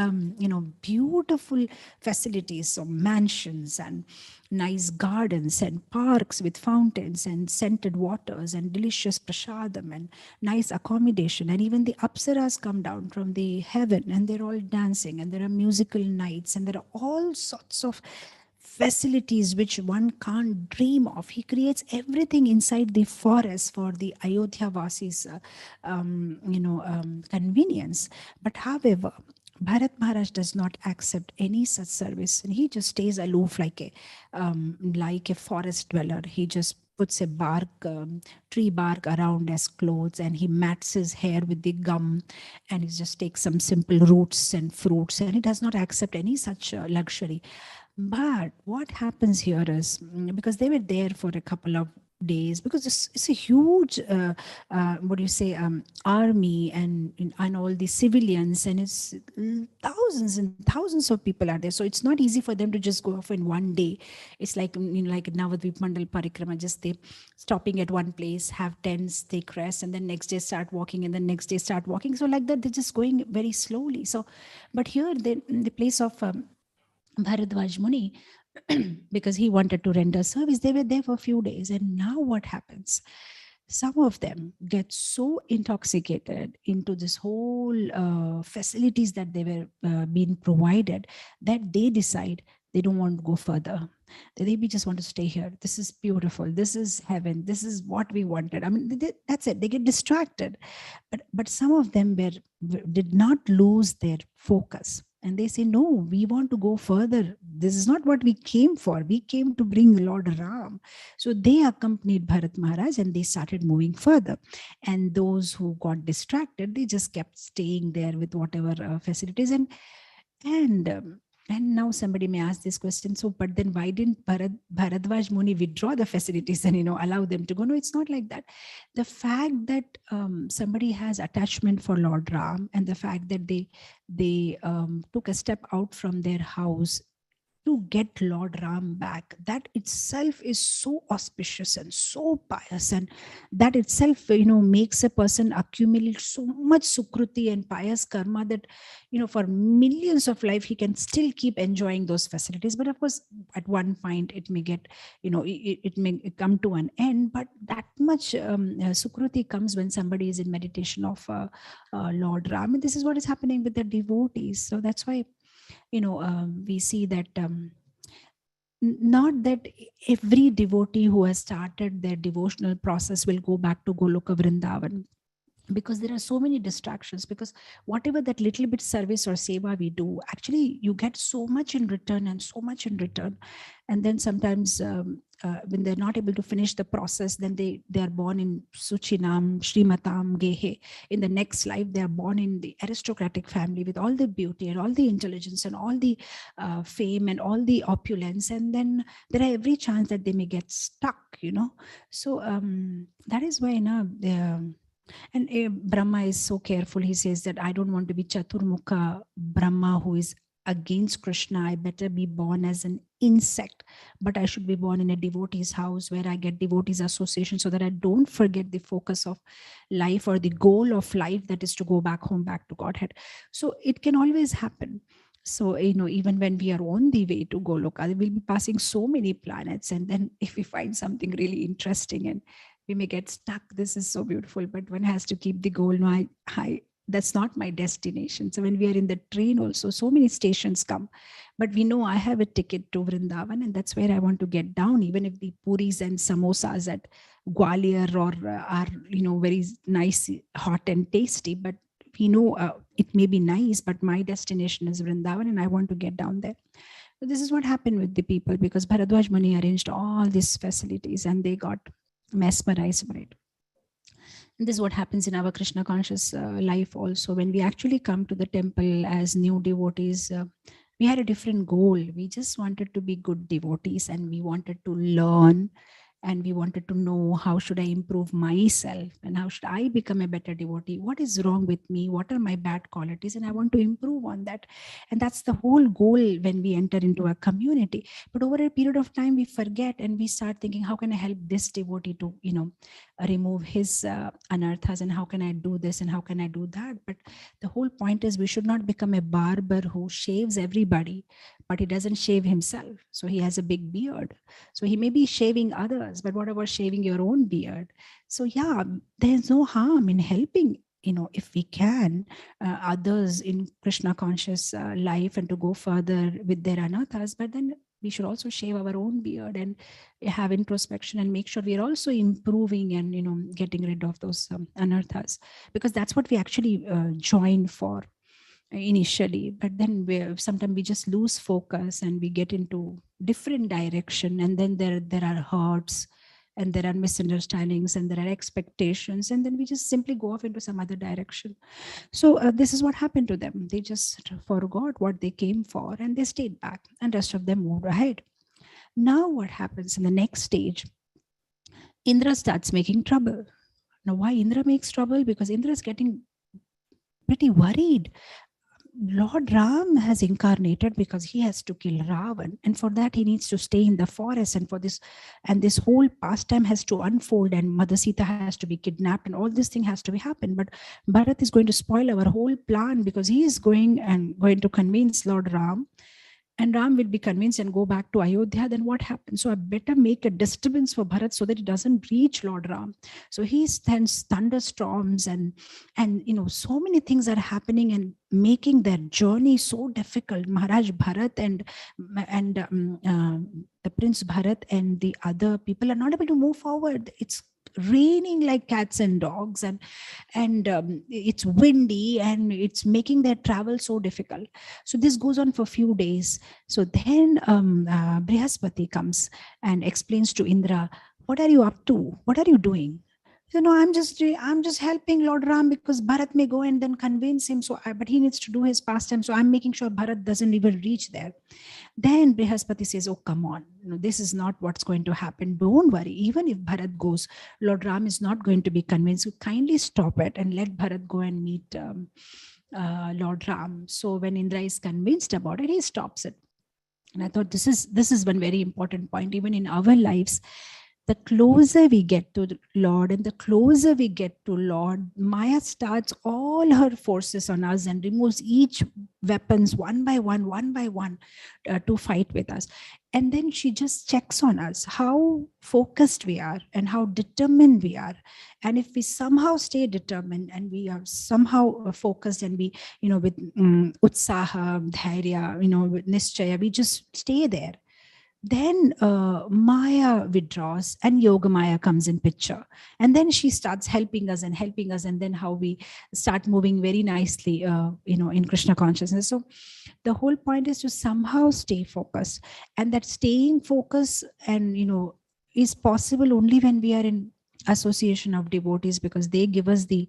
beautiful facilities, so mansions and nice gardens and parks with fountains and scented waters and delicious prasadam and nice accommodation. And even the apsaras come down from the heaven and they're all dancing, and there are musical nights, and there are all sorts of facilities which one can't dream of. He creates everything inside the forest for the Ayodhya Vasis convenience. But however, Bharat Maharaj does not accept any such service, and he just stays aloof like a forest dweller. He just puts a bark, tree bark around as clothes, and he mats his hair with the gum, and he just takes some simple roots and fruits, and he does not accept any such luxury. But what happens here is, because they were there for a couple of days, because it's a huge what do you say, army, and all the civilians, and it's thousands and thousands of people are there, so it's not easy for them to just go off in one day. It's like, like Navadvip Mandal Parikrama, just they stopping at one place, have tents, take rest, and then next day start walking, and then next day start walking, so like that they're just going very slowly. So but here they, in the place of Bharadwaj Muni, because he wanted to render service, they were there for a few days. And now what happens? Some of them get so intoxicated into this whole facilities that they were being provided, that they decide they don't want to go further. They just want to stay here. This is beautiful. This is heaven. This is what we wanted. I mean, that's it. They get distracted. But some of them did not lose their focus. And they say, no, we want to go further. This is not what we came for. We came to bring Lord Ram. So they accompanied Bharat Maharaj and they started moving further. And those who got distracted, they just kept staying there with whatever facilities. And now somebody may ask this question, so but then why didn't Bharadwaj Muni withdraw the facilities and allow them to go? No, it's not like that. The fact that somebody has attachment for Lord Ram, and the fact that they took a step out from their house to get Lord Ram back, that itself is so auspicious and so pious, and that itself makes a person accumulate so much sukruti and pious karma that for millions of life he can still keep enjoying those facilities. But of course at one point it may get it may come to an end, but that much sukruti comes when somebody is in meditation of Lord Ram, and this is what is happening with the devotees. So that's why we see that not that every devotee who has started their devotional process will go back to Goloka Vrindavan, because there are so many distractions, because whatever that little bit service or seva we do, actually you get so much in return and so much in return. And then sometimes when they're not able to finish the process, then they are born in Suchinam, Shrimatam, Gehe. In the next life, they are born in the aristocratic family with all the beauty and all the intelligence and all the fame and all the opulence. And then there are every chance that they may get stuck, So that is why now Brahma is so careful. He says that I don't want to be Chaturmukha Brahma who is against Krishna. I better be born as an insect, but I should be born in a devotee's house where I get devotees association, so that I don't forget the focus of life or the goal of life, that is to go back home, back to Godhead. So it can always happen. So, even when we are on the way to Goloka, we'll be passing so many planets. And then if we find something really interesting and we may get stuck, this is so beautiful, but one has to keep the goal. No, that's not my destination. So when we are in the train also, so many stations come, but we know I have a ticket to Vrindavan, and that's where I want to get down, even if the puris and samosas at Gwalior or are, very nice, hot and tasty, but we know it may be nice, but my destination is Vrindavan and I want to get down there. So this is what happened with the people, because Bharadwaj Muni arranged all these facilities and they got mesmerized by it. And this is what happens in our Krishna conscious life also. When we actually come to the temple as new devotees, we had a different goal. We just wanted to be good devotees, and we wanted to learn, and we wanted to know how should I improve myself, and how should I become a better devotee? What is wrong with me? What are my bad qualities? And I want to improve on that. And that's the whole goal when we enter into a community. But over a period of time, we forget and we start thinking, how can I help this devotee to, remove his anarthas, and how can I do this and how can I do that? But the whole point is we should not become a barber who shaves everybody, but he doesn't shave himself. So he has a big beard. So he may be shaving others, but what about shaving your own beard? So yeah, there's no harm in helping, if we can, others in Krishna conscious life and to go further with their anathas. But then we should also shave our own beard and have introspection and make sure we are also improving and, getting rid of those anarthas, because that's what we actually join for initially. But then sometimes we just lose focus and we get into different direction, and then there are hurts, and there are misunderstandings and there are expectations, and then we just simply go off into some other direction. So this is what happened to them. They just forgot what they came for and they stayed back, and rest of them moved ahead. Now what happens in the next stage? Indra starts making trouble. Now why Indra makes trouble? Because Indra is getting pretty worried. Lord Ram has incarnated because he has to kill Ravan, and for that he needs to stay in the forest, and for this, and this whole pastime has to unfold, and Mother Sita has to be kidnapped, and all this thing has to be happen. But Bharat is going to spoil our whole plan because he is going to convince Lord Ram, and Ram will be convinced and go back to Ayodhya. Then what happens? So I better make a disturbance for Bharat so that it doesn't reach Lord Ram. So he sends thunderstorms and so many things are happening and making their journey so difficult. Maharaj Bharat and the Prince Bharat and the other people are not able to move forward. It's raining like cats and dogs, and it's windy, and it's making their travel so difficult. So this goes on for a few days. So then Brihaspati comes and explains to Indra, what are you up to? What are you doing? I'm just helping Lord Ram because Bharat may go and then convince him. But he needs to do his pastime. So I'm making sure Bharat doesn't even reach there. Then Brihaspati says, oh, come on. This is not what's going to happen. Don't worry. Even if Bharat goes, Lord Ram is not going to be convinced. So kindly stop it and let Bharat go and meet Lord Ram. So when Indra is convinced about it, he stops it. And I thought this is one very important point. Even in our lives, the closer we get to the Lord and the closer we get to Lord, Maya starts all her forces on us and removes each weapons one by one to fight with us. And then she just checks on us, how focused we are and how determined we are. And if we somehow stay determined and we are somehow focused and we, with utsaha, dhairya, with nischaya, we just stay there. Then Maya withdraws and Yoga Maya comes in picture. And then she starts helping us, and then how we start moving very nicely, in Krishna consciousness. So the whole point is to somehow stay focused. And that staying focused and, is possible only when we are in association of devotees, because they give us the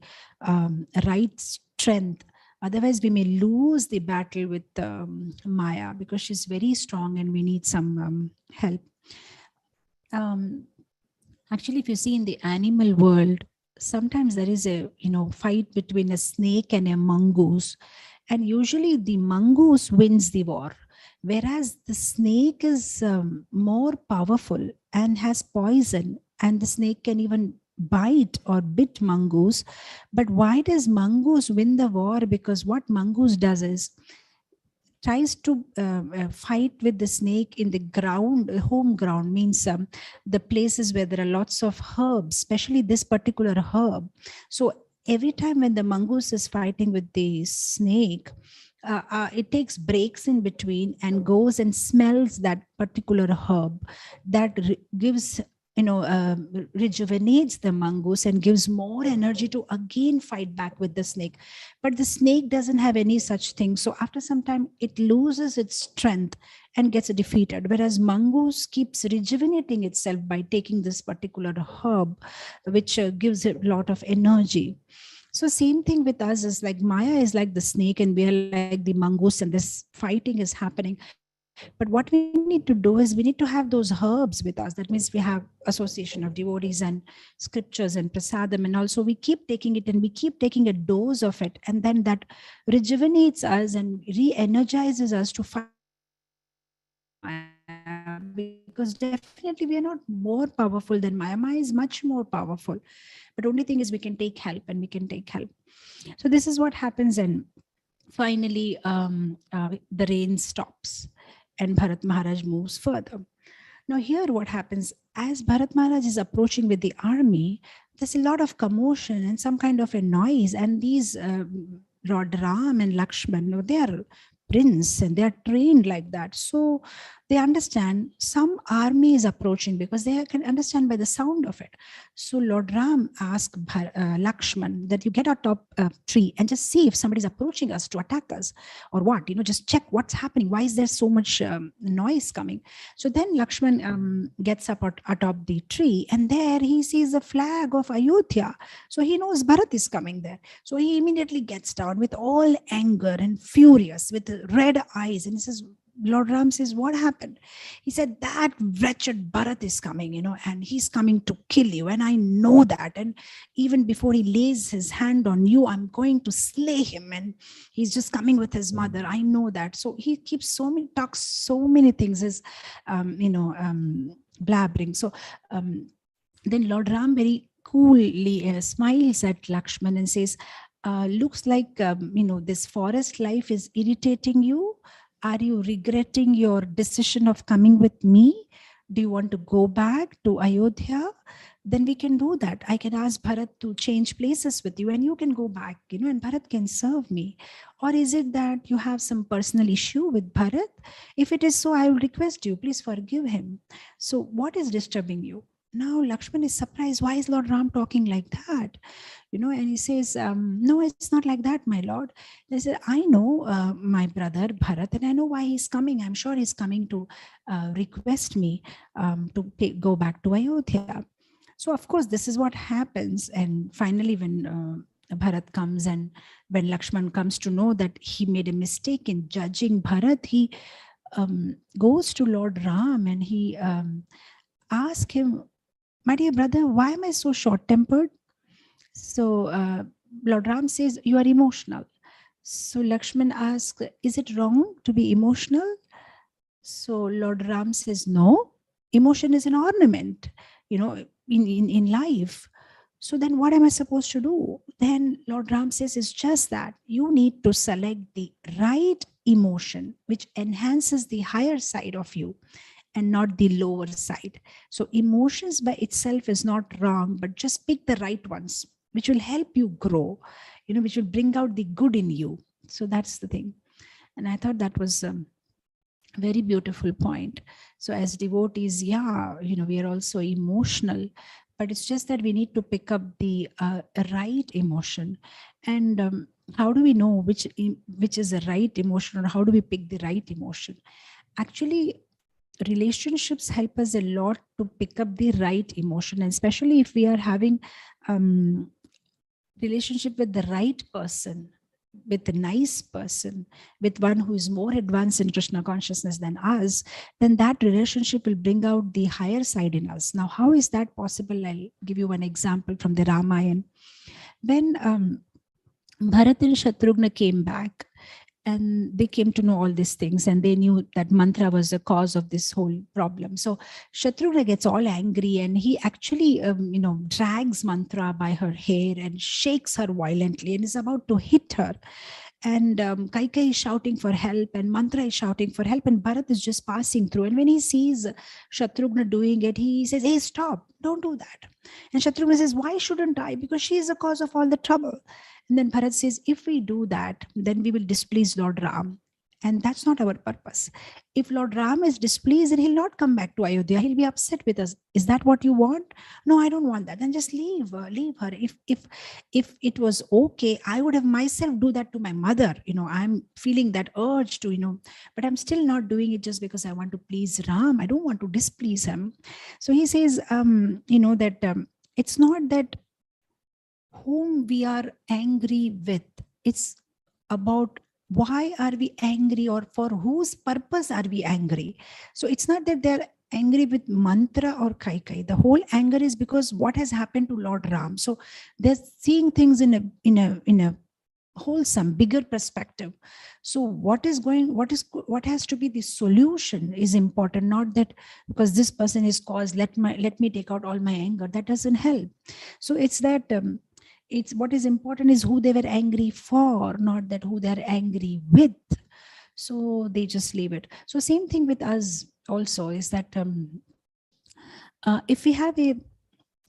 right strength. Otherwise, we may lose the battle with Maya because she's very strong and we need some help. Actually, if you see in the animal world, sometimes there is a fight between a snake and a mongoose. And usually the mongoose wins the war, whereas the snake is more powerful and has poison, and the snake can even bite or bit mongoose. But why does mongoose win the war? Because what mongoose does is tries to fight with the snake in the ground. Home ground means the places where there are lots of herbs, especially this particular herb. So every time when the mongoose is fighting with the snake, it takes breaks in between and goes and smells that particular herb that gives rejuvenates the mongoose and gives more energy to again fight back with the snake. But the snake doesn't have any such thing. So after some time, it loses its strength and gets defeated. Whereas mongoose keeps rejuvenating itself by taking this particular herb, which gives it a lot of energy. So same thing with us is like Maya is like the snake and we are like the mongoose, and this fighting is happening. But what we need to do is we need to have those herbs with us. That means we have association of devotees and scriptures and prasadam, and also we keep taking it and we keep taking a dose of it, and then that rejuvenates us and re-energizes us to fight. Because definitely we are not more powerful than Maya. Maya is much more powerful, but only thing is we can take help, and we can take help. So this is what happens, and finally the rain stops and Bharat Maharaj moves further. Now here what happens, as Bharat Maharaj is approaching with the army, there's a lot of commotion and some kind of a noise, and these Lord Ram and Lakshman, they are prince and they are trained like that. So they understand some army is approaching because they can understand by the sound of it. So Lord Ram asked Lakshman that you get out of a tree and just see if somebody is approaching us to attack us or what, just check what's happening. Why is there so much noise coming? So then Lakshman gets up atop the tree and there he sees the flag of Ayodhya. So he knows Bharat is coming there. So he immediately gets down with all anger and furious with red eyes and he says, Lord Ram says, what happened? He said, that wretched Bharat is coming, and he's coming to kill you. And I know that. And even before he lays his hand on you, I'm going to slay him. And he's just coming with his mother. I know that. So he keeps talks so many things, is, blabbering. So then Lord Ram very coolly smiles at Lakshman and says, looks like, this forest life is irritating you. Are you regretting your decision of coming with me? Do you want to go back to Ayodhya? Then we can do that. I can ask Bharat to change places with you and you can go back, and Bharat can serve me. Or is it that you have some personal issue with Bharat? If it is so, I will request you, please forgive him. So what is disturbing you? Now Lakshman is surprised. Why is Lord Ram talking like that? And he says, no, it's not like that, my lord. They said, I know my brother Bharat and I know why he's coming. I'm sure he's coming to request me to go back to Ayodhya. So of course, this is what happens. And finally, when Bharat comes and when Lakshman comes to know that he made a mistake in judging Bharat, he goes to Lord Ram and he asks him, my dear brother, why am I so short-tempered? So Lord Ram says, you are emotional. So Lakshman asks, is it wrong to be emotional? So Lord Ram says, no, emotion is an ornament, in life. So then what am I supposed to do? Then Lord Ram says, it's just that you need to select the right emotion, which enhances the higher side of you and not the lower side. So emotions by itself is not wrong, but just pick the right ones, which will help you grow, which will bring out the good in you. So that's the thing. And I thought that was a very beautiful point. So as devotees, we are also emotional, but it's just that we need to pick up the right emotion. And how do we know which is the right emotion, or how do we pick the right emotion? Actually, relationships help us a lot to pick up the right emotion, and especially if we are having relationship with the right person, with a nice person, with one who is more advanced in Krishna consciousness than us, then that relationship will bring out the higher side in us. Now, how is that possible? I'll give you one example from the Ramayana. When Bharat and Shatrughna came back, and they came to know all these things, and they knew that mantra was the cause of this whole problem. So Shatrughna gets all angry, and he actually, drags Mantra by her hair and shakes her violently, and is about to hit her. And Kaikai is shouting for help, and Mantra is shouting for help, and Bharat is just passing through. And when he sees Shatrughna doing it, he says, "Hey, stop! Don't do that." And Shatrughna says, "Why shouldn't I? Because she is the cause of all the trouble." And then Bharat says, if we do that, then we will displease Lord Ram. And that's not our purpose. If Lord Ram is displeased, then he'll not come back to Ayodhya. He'll be upset with us. Is that what you want? No, I don't want that. Then just leave her. If it was okay, I would have myself do that to my mother. I'm feeling that urge to, but I'm still not doing it just because I want to please Ram. I don't want to displease him. So he says, that it's not that whom we are angry with. It's about why are we angry, or for whose purpose are we angry. So it's not that they're angry with Mantra or Kaikai. The whole anger is because what has happened to Lord Ram. So they're seeing things in a wholesome, bigger perspective. So what has to be the solution is important, not that because this person is caused, let me take out all my anger. That doesn't help. So it's that it's what is important is who they were angry for, not that who they're angry with. So they just leave it. So same thing with us also is that if we have a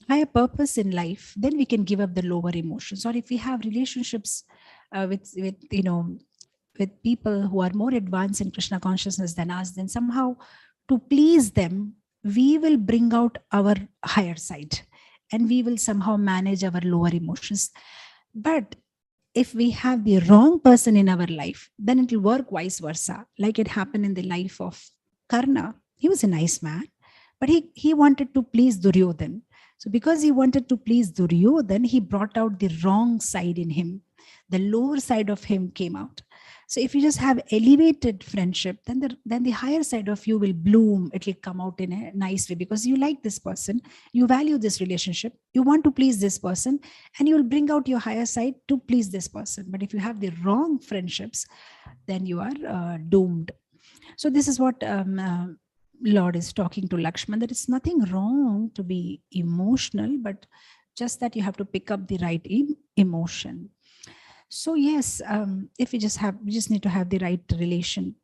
higher purpose in life, then we can give up the lower emotions. Or if we have relationships with with people who are more advanced in Krishna consciousness than us, then somehow to please them, we will bring out our higher side and we will somehow manage our lower emotions. But if we have the wrong person in our life, then it will work vice versa. Like it happened in the life of Karna. He was a nice man, but he wanted to please Duryodhan. So because he wanted to please Duryodhan, he brought out the wrong side in him. The lower side of him came out. So if you just have elevated friendship, then the higher side of you will bloom. It will come out in a nice way because you like this person, you value this relationship, you want to please this person, and you will bring out your higher side to please this person. But if you have the wrong friendships, then you are doomed. So this is what Lord is talking to Lakshman, that it's nothing wrong to be emotional, but just that you have to pick up the right emotion. So yes, if we just need to have the right relation.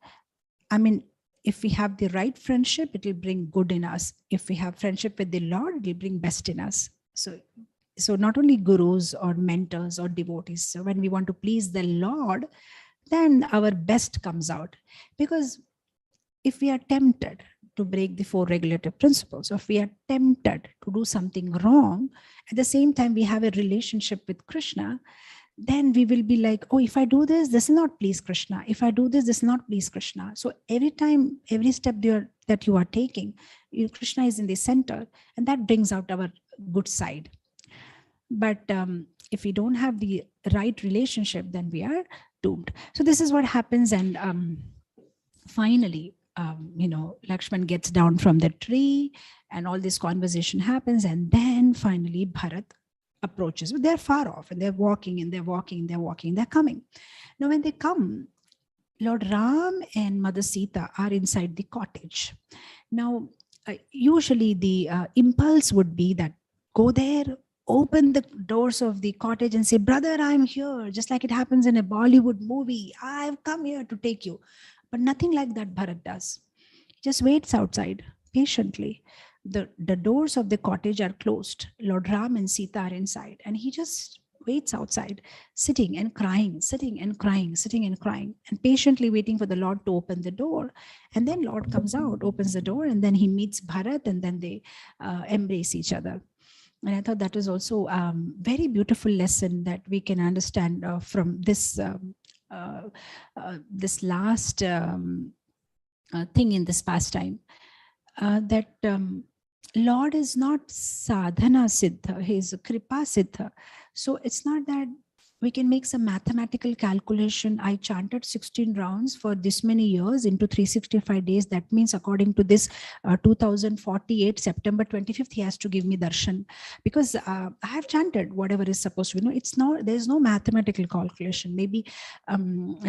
I mean, if we have the right friendship, it will bring good in us. If we have friendship with the Lord, it will bring best in us. So not only gurus or mentors or devotees. So when we want to please the Lord, then our best comes out. Because if we are tempted to break the 4 regulative principles, or if we are tempted to do something wrong, at the same time we have a relationship with Krishna, then we will be like, oh, if I do this, this will not please Krishna. If I do this, this will not please Krishna. So every time, every step that you are taking, Krishna is in the center, and that brings out our good side. But if we don't have the right relationship, then we are doomed. So this is what happens. And finally, Lakshman gets down from the tree and all this conversation happens. And then finally Bharat approaches. They're far off and they're walking and they're walking, they're coming. Now when they come, Lord Ram and Mother Sita are inside the cottage. Now, usually the impulse would be that go there, open the doors of the cottage and say, brother, I'm here. Just like it happens in a Bollywood movie. I've come here to take you. But nothing like that Bharat does. He just waits outside patiently. The doors of the cottage are closed. Lord Ram and Sita are inside. And he just waits outside, sitting and crying, sitting and crying, sitting and crying, and patiently waiting for the Lord to open the door. And then Lord comes out, opens the door, and then he meets Bharat, and then they embrace each other. And I thought that was also a very beautiful lesson that we can understand from this this last thing in this pastime, that Lord is not sadhana siddha, he is kripa siddha. So it's not that we can make some mathematical calculation. I chanted 16 rounds for this many years into 365 days. That means according to this 2048, September 25th, he has to give me darshan. Because I have chanted whatever is supposed to be. There's no mathematical calculation. Maybe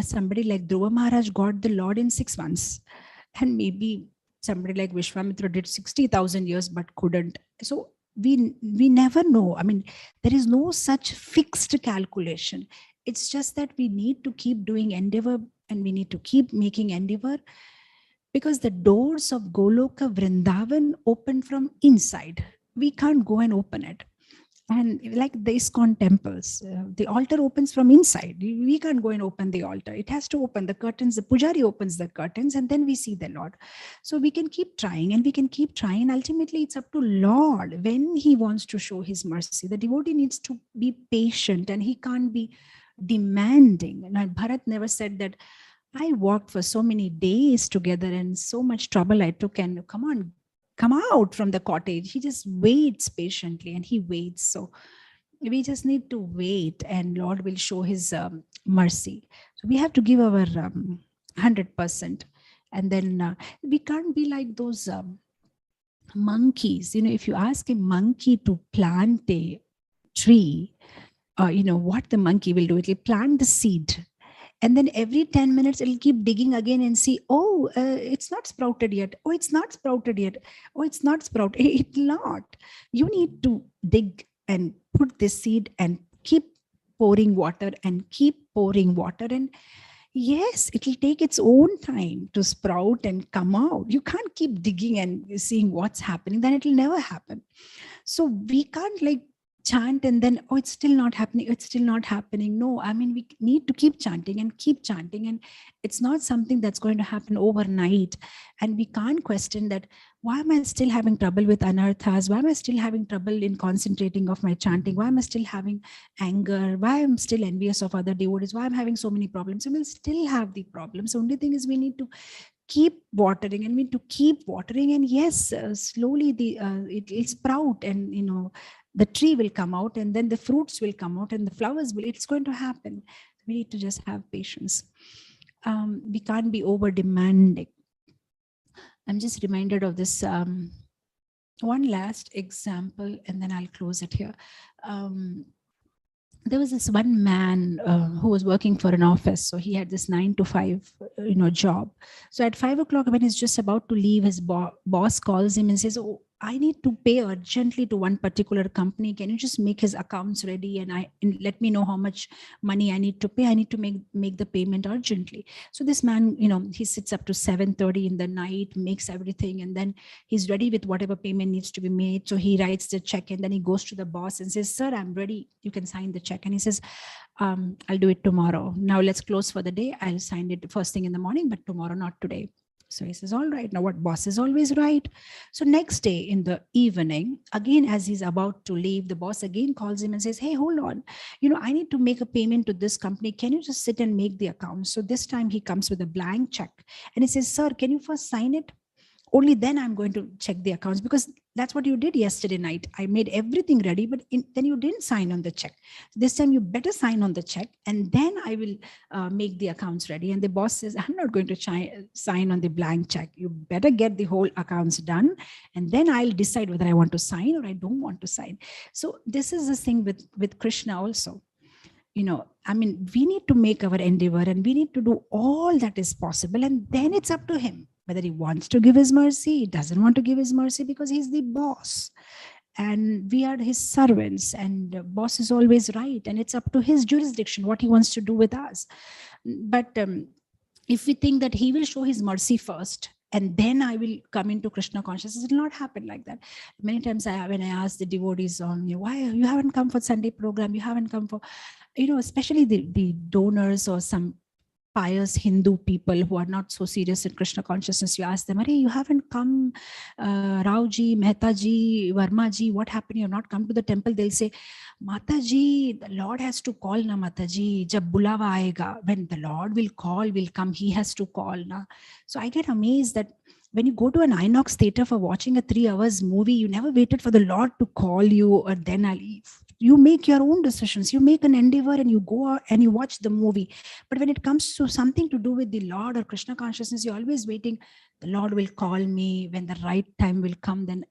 somebody like Dhruva Maharaj got the Lord in 6 months. And maybe somebody like Vishwamitra did 60,000 years but couldn't. So we never know. I mean, there is no such fixed calculation. It's just that we need to keep doing endeavor, and we need to keep making endeavor, because the doors of Goloka Vrindavan open from inside. We can't go and open it. And like the ISKCON temples, the altar opens from inside. We can't go and open the altar. It has to open the curtains. The pujari opens the curtains, and then we see the Lord. So we can keep trying, and we can keep trying. Ultimately, it's up to Lord when he wants to show his mercy. The devotee needs to be patient, and he can't be demanding. And Bharat never said that I walked for so many days together and so much trouble I took, and come on, come out from the cottage. He just waits patiently, and he waits. So we just need to wait, and Lord will show his mercy. So we have to give our 100%. And then we can't be like those monkeys. If you ask a monkey to plant a tree, what the monkey will do, it will plant the seed. And then every 10 minutes, it'll keep digging again and see, oh, it's not sprouted yet. Oh, it's not sprouted yet. Oh, it's not sprouted. It's not. You need to dig and put this seed and keep pouring water and keep pouring water. And yes, it'll take its own time to sprout and come out. You can't keep digging and seeing what's happening. Then it'll never happen. So we can't chant and then, oh, it's still not happening, it's still not happening. No, I mean, we need to keep chanting and keep chanting, and it's not something that's going to happen overnight. And we can't question that, why am I still having trouble with anarthas? Why am I still having trouble in concentrating of my chanting? Why am I still having anger? Why am I still envious of other devotees? Why am I having so many problems? So we'll still have the problems. The only thing is we need to keep watering, and we need to keep watering. And yes, slowly it'll sprout, and the tree will come out, and then the fruits will come out, and the flowers will, it's going to happen. We need to just have patience. We can't be over demanding. I'm just reminded of this one last example, and then I'll close it here. There was this one man who was working for an office. So he had this 9 to 5, job. So at 5 o'clock, when he's just about to leave, his boss calls him and says, "Oh, I need to pay urgently to one particular company. Can you just make his accounts ready and let me know how much money I need to pay? I need to make the payment urgently." So this man, he sits up to 7:30 in the night, makes everything, and then he's ready with whatever payment needs to be made. So he writes the check, and then he goes to the boss and says, "Sir, I'm ready. You can sign the check." And he says, "I'll do it tomorrow. Now let's close for the day. I'll sign it first thing in the morning, but tomorrow, not today." So he says, "All right." Now what, boss is always right. So next day in the evening, again, as he's about to leave, the boss again calls him and says, "Hey, hold on. I need to make a payment to this company. Can you just sit and make the account?" So this time he comes with a blank check and he says, "Sir, can you first sign it? Only then I'm going to check the accounts, because that's what you did yesterday night. I made everything ready, but then you didn't sign on the check. This time you better sign on the check, and then I will make the accounts ready." And the boss says, "I'm not going to sign on the blank check. You better get the whole accounts done, and then I'll decide whether I want to sign or I don't want to sign." So this is the thing with Krishna also. I mean, we need to make our endeavor, and we need to do all that is possible, and then it's up to him whether he wants to give his mercy, he doesn't want to give his mercy, because he's the boss and we are his servants, and the boss is always right, and it's up to his jurisdiction what he wants to do with us. But if we think that he will show his mercy first and then I will come into Krishna consciousness, it will not happen like that. Many times when I ask the devotees on, why you haven't come for Sunday program, you haven't come for, especially the donors or some pious Hindu people who are not so serious in Krishna consciousness, you ask them, "Arey, you haven't come, Rauji, Mehtaji, Varmaji, what happened? You have not come to the temple." They'll say, "Mataji, the Lord has to call na, Mataji, jab bulawa aayega." When the Lord will call, will come, he has to call na. So I get amazed that when you go to an INOX theater for watching a 3 hours movie, you never waited for the Lord to call you, or then I'll leave. You make your own decisions. You make an endeavor and you go out and you watch the movie. But when it comes to something to do with the Lord or Krishna consciousness, you're always waiting. The Lord will call me when the right time will come. Then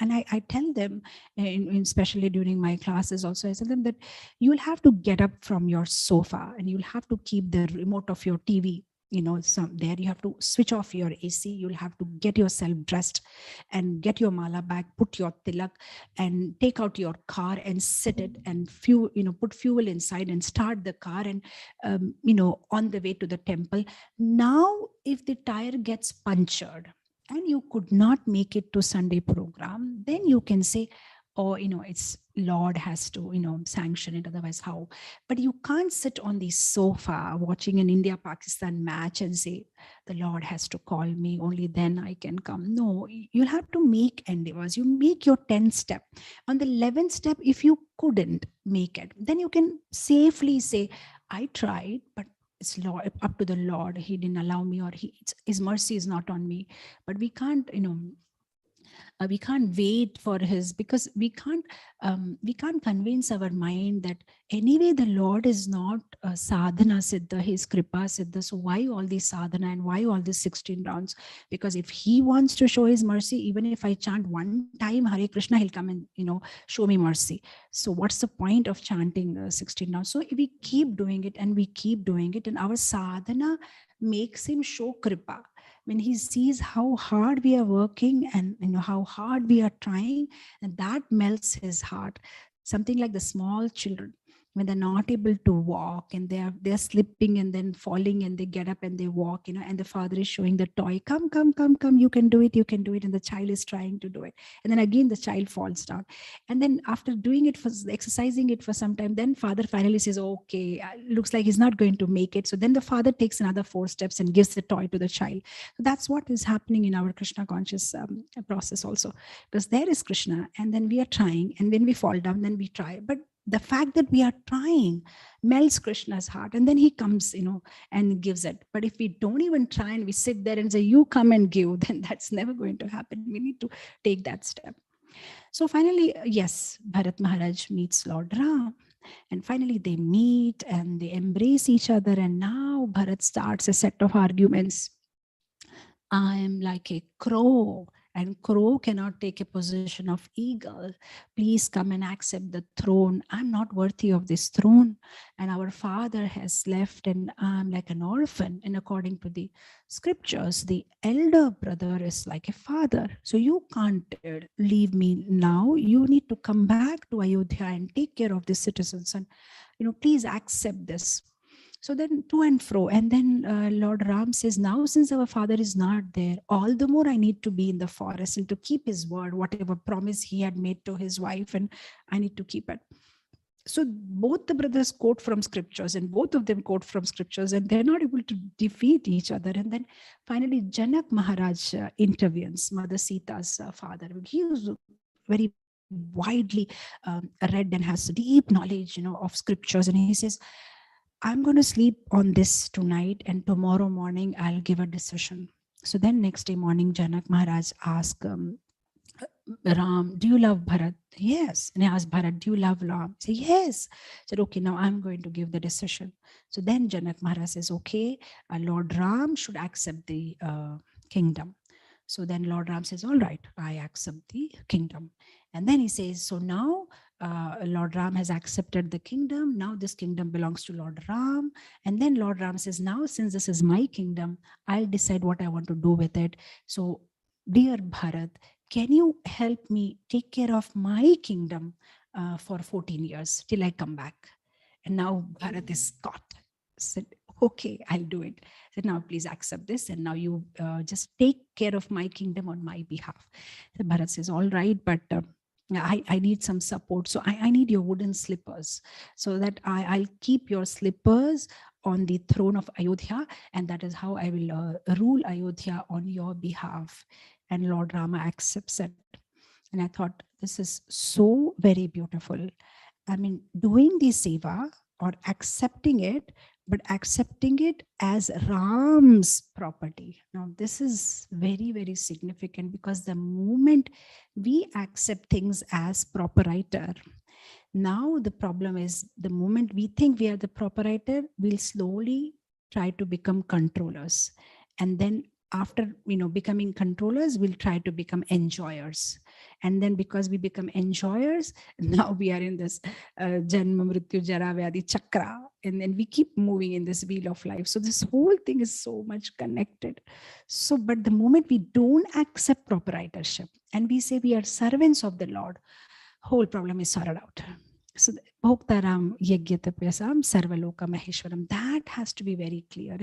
I tell them, especially during my classes also, I tell them that you will have to get up from your sofa and you'll have to keep the remote of your TV. There you have to switch off your AC. You'll have to get yourself dressed and get your mala bag, put your tilak, and take out your car and sit it and put fuel inside and start the car and on the way to the temple. Now, if the tire gets punctured and you could not make it to Sunday program, then you can say, "Oh, it's Lord has to, sanction it. Otherwise, how?" But you can't sit on the sofa watching an India-Pakistan match and say, "The Lord has to call me, only then I can come." No, you'll have to make endeavors. You make your 10th step. On the 11th step, if you couldn't make it, then you can safely say, "I tried, but it's Lord, up to the Lord. He didn't allow me, or his mercy is not on me." But we can't, we can't wait for his, because we can't convince our mind that anyway the Lord is not sadhana siddha, his kripa siddha. So why all these sadhana and why all these 16 rounds? Because if he wants to show his mercy, even if I chant one time Hare Krishna, he'll come and show me mercy. So what's the point of chanting 16 rounds? So if we keep doing it and we keep doing it, and our sadhana makes him show kripa. When he sees how hard we are working and how hard we are trying, and that melts his heart. Something like the small children. when they're not able to walk and they're slipping and then falling and they get up and they walk, and the father is showing the toy, come, come, come, come, you can do it, you can do it. And the child is trying to do it. And then again, the child falls down. And then after doing it for exercising it for some time, then father finally says, okay, looks like he's not going to make it. So then the father takes another 4 steps and gives the toy to the child. So that's what is happening in our Krishna conscious process also, because there is Krishna and then we are trying, and when we fall down, then we try. But the fact that we are trying melts Krishna's heart, and then he comes, and gives it. But if we don't even try and we sit there and say, you come and give, then that's never going to happen. We need to take that step. So finally, yes, Bharat Maharaj meets Lord Ram. And finally, they meet and they embrace each other. And now Bharat starts a set of arguments. I am like a crow, and crow cannot take a position of eagle. Please come and accept the throne. I'm not worthy of this throne. And our father has left, and I'm like an orphan. And according to the scriptures, the elder brother is like a father. So you can't leave me now. You need to come back to Ayodhya and take care of the citizens. And, please accept this. So then to and fro. And then Lord Ram says, now since our father is not there, all the more I need to be in the forest and to keep his word, whatever promise he had made to his wife, and I need to keep it. So both the brothers quote from scriptures, and both of them quote from scriptures, and they're not able to defeat each other. And then finally Janak Maharaj intervenes, Mother Sita's father. He was very widely read and has deep knowledge, of scriptures. And he says, I'm going to sleep on this tonight, and tomorrow morning I'll give a decision. So then next day morning, Janak Maharaj asked Ram, do you love Bharat? Yes. And he asked Bharat, do you love Ram? He said, yes. He said, okay, now I'm going to give the decision. So then Janak Maharaj says, okay, Lord Ram should accept the kingdom. So then Lord Ram says, all right, I accept the kingdom. And then he says, so now Lord Ram has accepted the kingdom. Now this kingdom belongs to Lord Ram. And then Lord Ram says, now since this is my kingdom, I'll decide what I want to do with it. So dear Bharat, can you help me take care of my kingdom for 14 years till I come back? And now Bharat is caught. Said, okay, I'll do it. So now please accept this, and now you just take care of my kingdom on my behalf. So Bharat says, all right, but I need some support. So I need your wooden slippers, so that I'll keep your slippers on the throne of Ayodhya, and that is how I will rule Ayodhya on your behalf. And Lord Rama accepts it. And I thought, this is so very beautiful. I mean, doing the seva or accepting it, but accepting it as Ram's property. Now, this is very, very significant, because the moment we accept things as proprietor, now the problem is, the moment we think we are the proprietor, we'll slowly try to become controllers. And then after becoming controllers, we'll try to become enjoyers. And then because we become enjoyers, now we are in this janma mrityu jara vyadi chakra, and then we keep moving in this wheel of life. So this whole thing is so much connected. So but the moment we don't accept proprietorship and we say we are servants of the Lord, whole problem is sorted out. So Bhoktaram Yagyatapyasam Sarvaloka Maheshwaram, that has to be very clear.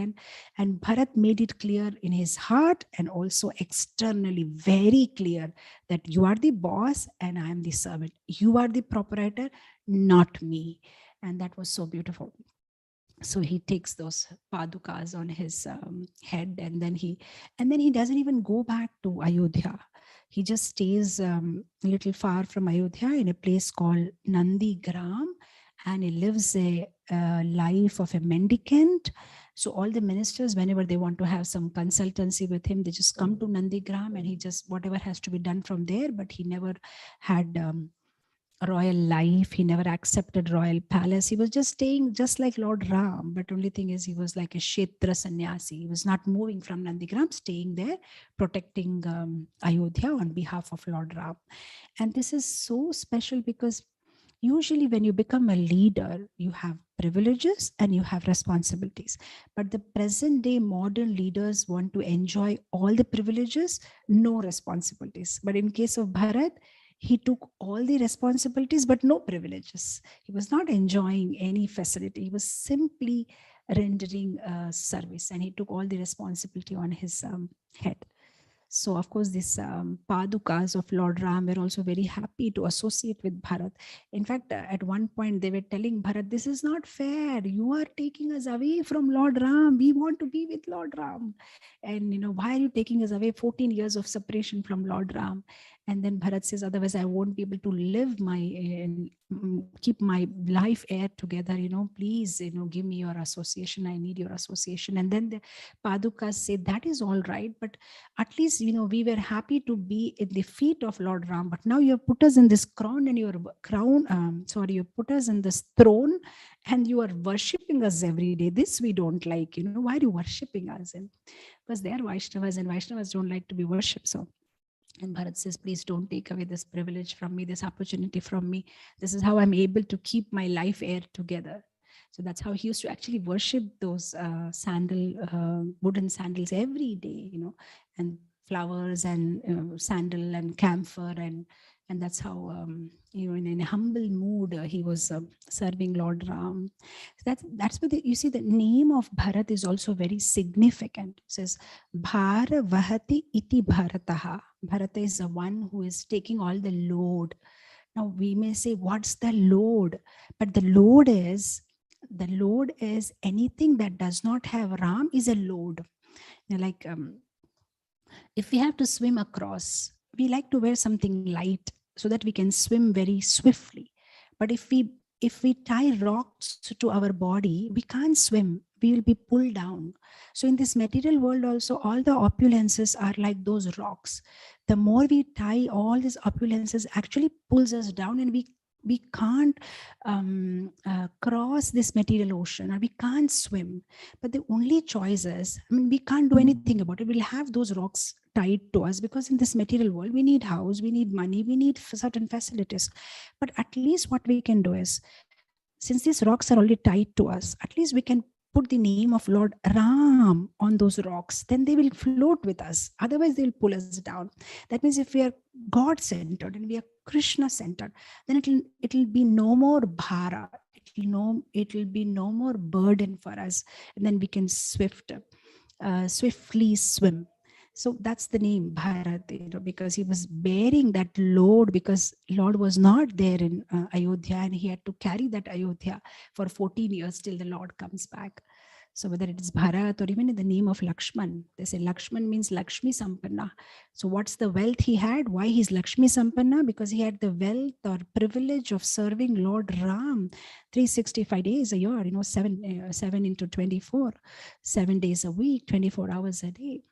And Bharat made it clear in his heart and also externally very clear that you are the boss and I am the servant. You are the proprietor, not me. And that was so beautiful. So he takes those padukas on his head, and then he doesn't even go back to Ayodhya. He just stays a little far from Ayodhya in a place called Nandigram, and he lives a life of a mendicant. So all the ministers, whenever they want to have some consultancy with him, they just come to Nandigram, and he just, whatever has to be done from there, but he never had royal life. He never accepted royal palace. He was just staying just like Lord Ram, but only thing is he was like a Kshetra sannyasi. He was not moving from Nandigram, staying there, protecting Ayodhya on behalf of Lord Ram. And this is so special because usually when you become a leader, you have privileges and you have responsibilities. But the present day modern leaders want to enjoy all the privileges, no responsibilities. But in case of Bharat, He took all the responsibilities, but no privileges. He was not enjoying any facility. He was simply rendering service, and he took all the responsibility on his head. So, of course, these padukas of Lord Ram were also very happy to associate with Bharat. In fact, at one point, they were telling Bharat, this is not fair. You are taking us away from Lord Ram. We want to be with Lord Ram. And, why are you taking us away? 14 years of separation from Lord Ram. And then Bharat says, otherwise I won't be able to live keep my life air together. Please, give me your association. I need your association. And then the padukas say, that is all right. But at least, we were happy to be at the feet of Lord Ram. But now you have put us in this crown and you put us in this throne and you are worshipping us every day. This we don't like. Why are you worshipping us? And because they are Vaishnavas and Vaishnavas don't like to be worshipped. So, and Bharat says, please don't take away this privilege from me, this opportunity from me. This is how I'm able to keep my life air together. So that's how he used to actually worship those wooden sandals every day, and flowers and sandal and camphor. And that's how, in a humble mood, he was serving Lord Ram. That's why you see the name of Bharat is also very significant. It says, Bhara Vahati iti Bharataha. Bharata is the one who is taking all the load. Now we may say, what's the load? But the load is anything that does not have Ram is a load. Like if we have to swim across, we like to wear something light so that we can swim very swiftly. But if we tie rocks to our body, we can't swim. We will be pulled down. So in this material world also, all the opulences are like those rocks. The more we tie, all these opulences actually pulls us down, and we can't cross this material ocean, or we can't swim. But the only choice is, we can't do anything about it. We'll have those rocks tied to us, because in this material world, we need house, we need money, we need certain facilities. But at least what we can do is, since these rocks are already tied to us, at least we can put the name of Lord Ram on those rocks. Then they will float with us. Otherwise, they'll pull us down. That means if we are God-centered and we are Krishna-centered, then it'll be no more bhara. It'll be no more burden for us. And then we can swiftly swim. So that's the name Bharat, because he was bearing that load, because Lord was not there in Ayodhya, and he had to carry that Ayodhya for 14 years till the Lord comes back. So whether it is Bharat or even in the name of Lakshman, they say Lakshman means Lakshmi Sampanna. So what's the wealth he had? Why he's Lakshmi Sampanna? Because he had the wealth or privilege of serving Lord Ram 365 days a year, 7 into 24, 7 days a week, 24 hours a day.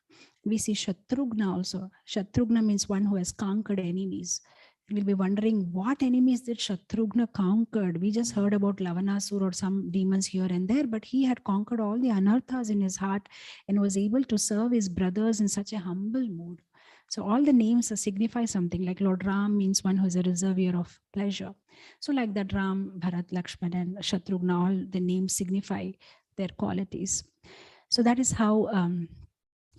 We see Shatrughna also. Shatrughna means one who has conquered enemies. We'll be wondering, what enemies did Shatrughna conquered? We just heard about Lavanasur or some demons here and there, but he had conquered all the anarthas in his heart and was able to serve his brothers in such a humble mood. So all the names signify something. Like Lord Ram means one who is a reservoir of pleasure. So like that, Ram, Bharat, Lakshman and Shatrughna, all the names signify their qualities. So that is how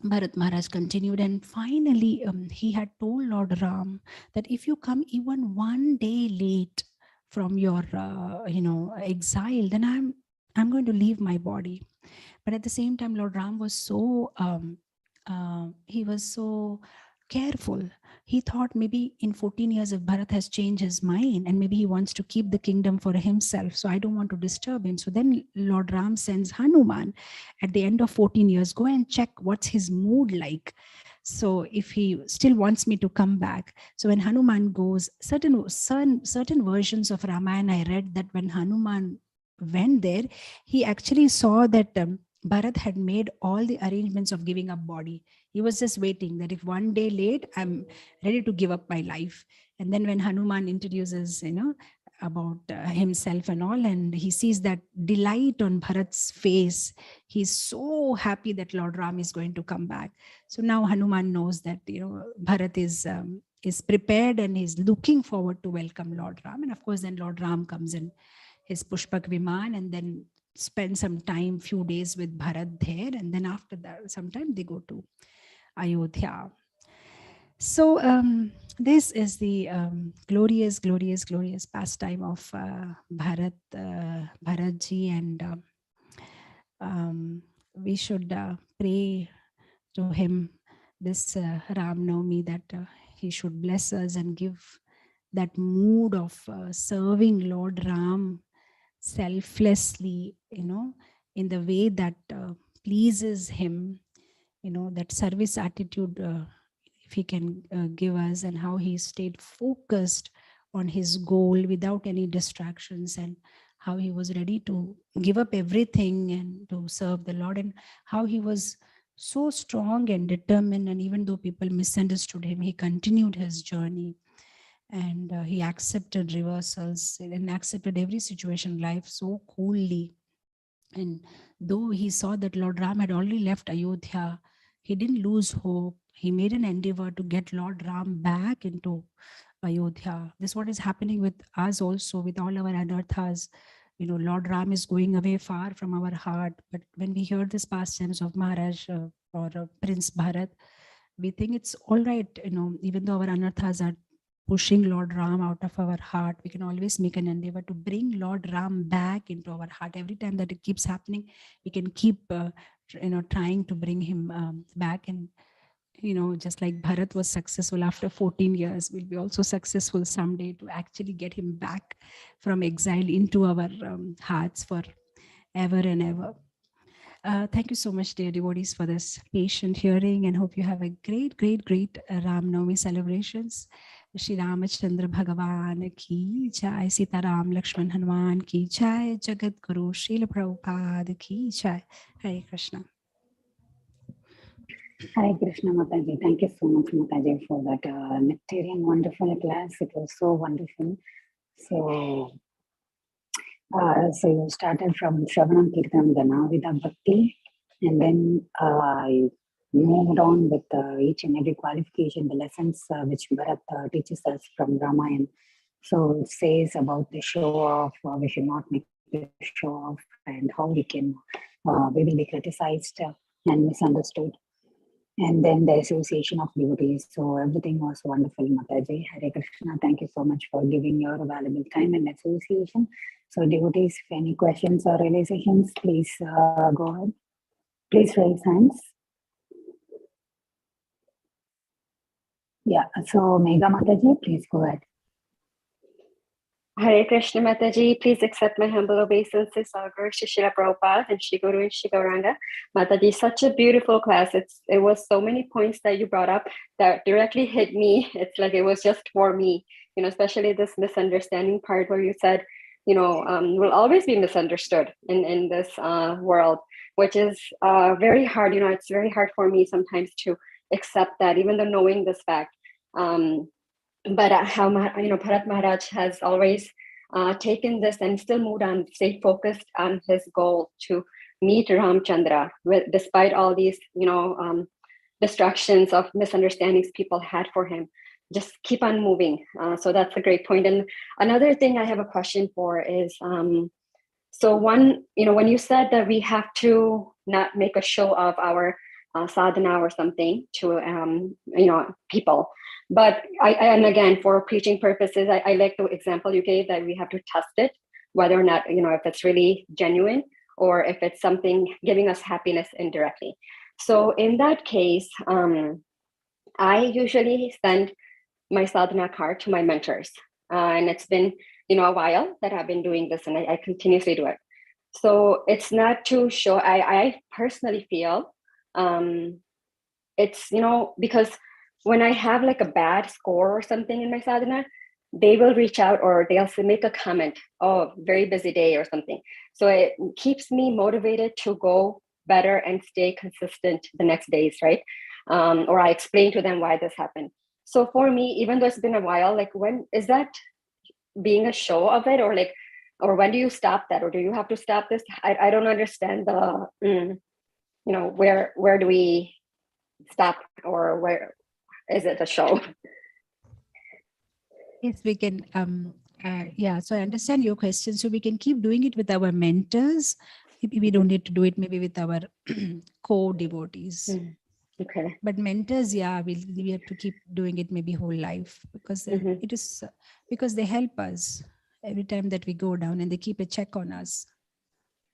Bharat Maharaj continued, and finally he had told Lord Ram that if you come even one day late from your exile, then I'm going to leave my body. But at the same time, Lord Ram was so he was so careful. He thought maybe in 14 years if Bharat has changed his mind and maybe he wants to keep the kingdom for himself, so I don't want to disturb him. So then Lord Ram sends Hanuman at the end of 14 years, go and check what's his mood like. So if he still wants me to come back. So when Hanuman goes, certain versions of Ramayana I read that when Hanuman went there, he actually saw that Bharat had made all the arrangements of giving up body. He was just waiting that if one day late, I'm ready to give up my life. And then when Hanuman introduces, about himself and all, and he sees that delight on Bharat's face, he's so happy that Lord Ram is going to come back. So now Hanuman knows that, Bharat is prepared and he's looking forward to welcome Lord Ram. And of course, then Lord Ram comes in his Pushpak Viman and then spend some time, few days with Bharat there. And then after that, sometime they go to Ayodhya. So this is the glorious, glorious, glorious pastime of Bharatji, and we should pray to him this Ram Navami that he should bless us and give that mood of serving Lord Ram selflessly, in the way that pleases him, that service attitude, if he can give us, and how he stayed focused on his goal without any distractions, and how he was ready to give up everything and to serve the Lord, and how he was so strong and determined, and even though people misunderstood him, he continued his journey, and he accepted reversals and accepted every situation in life so coolly. And though he saw that Lord Ram had already left Ayodhya, he didn't lose hope. He made an endeavor to get Lord Ram back into Ayodhya. This is what is happening with us also, with all our anarthas. Lord Ram is going away far from our heart. But when we hear this pastimes of Maharaj or Prince Bharat, we think it's all right. Even though our anarthas are pushing Lord Ram out of our heart, we can always make an endeavor to bring Lord Ram back into our heart. Every time that it keeps happening, we can keep trying to bring him back. And just like Bharat was successful after 14 years, we'll be also successful someday to actually get him back from exile into our hearts for ever and ever. Thank you so much, dear devotees, for this patient hearing, and hope you have a great, great, great Ram Navami celebrations. Shri Ramachandra Bhagavan ki jai, Sita Ram Lakshman Hanuman ki jai, Jagat Guru Srila Prabhupada ki jai. Hare Krishna. Hare Krishna, Mataji. Thank you so much, Mataji, for that nectarian, wonderful class. It was so wonderful. So you started from Shravanam Kirtan Gana with Bhakti, and then you moved on with each and every qualification, the lessons which Bharat teaches us from Ramayana. So it says about the show off, we should not make the show off, and how we will be criticized and misunderstood. And then the association of devotees. So everything was wonderful, Mataji. Hare Krishna, thank you so much for giving your valuable time and association. So devotees, if any questions or realizations, please go ahead. Please raise hands. Yeah, so Megha Mataji, please go ahead. Hare Krishna Mataji, please accept my humble obeisances, our Guru Shri Prabhupada and Shri Guru and Shri Gauranga. Mataji, such a beautiful class. It was so many points that you brought up that directly hit me. It's like it was just for me, especially this misunderstanding part where you said, we'll always be misunderstood in this world, which is very hard. It's very hard for me sometimes to accept that, even though knowing this fact. But how Bharat Maharaj has always taken this and still moved on, stayed focused on his goal to meet Ramchandra, despite all these distractions of misunderstandings people had for him. Just keep on moving. So that's a great point. And another thing I have a question for is, so one, when you said that we have to not make a show of our sadhana or something to people. But and again, for preaching purposes, I like the example you gave that we have to test it, whether or not, if it's really genuine or if it's something giving us happiness indirectly. So in that case, I usually send my sadhana card to my mentors. And it's been, a while that I've been doing this, and I continuously do it. So it's not to show, I personally feel it's, because when I have like a bad score or something in my sadhana, they will reach out or they'll make a comment, oh, very busy day or something. So it keeps me motivated to go better and stay consistent the next days, right? Or I explain to them why this happened. So for me, even though it's been a while, like when is that being a show of it, or when do you stop that, or do you have to stop this? I don't understand the, where do we stop, or where is it a show? Yes, we can. So I understand your question. So we can keep doing it with our mentors. Maybe we don't need to do it maybe with our co-devotees. Okay. But mentors, yeah, we have to keep doing it maybe whole life, because it is because they help us every time that we go down, and they keep a check on us.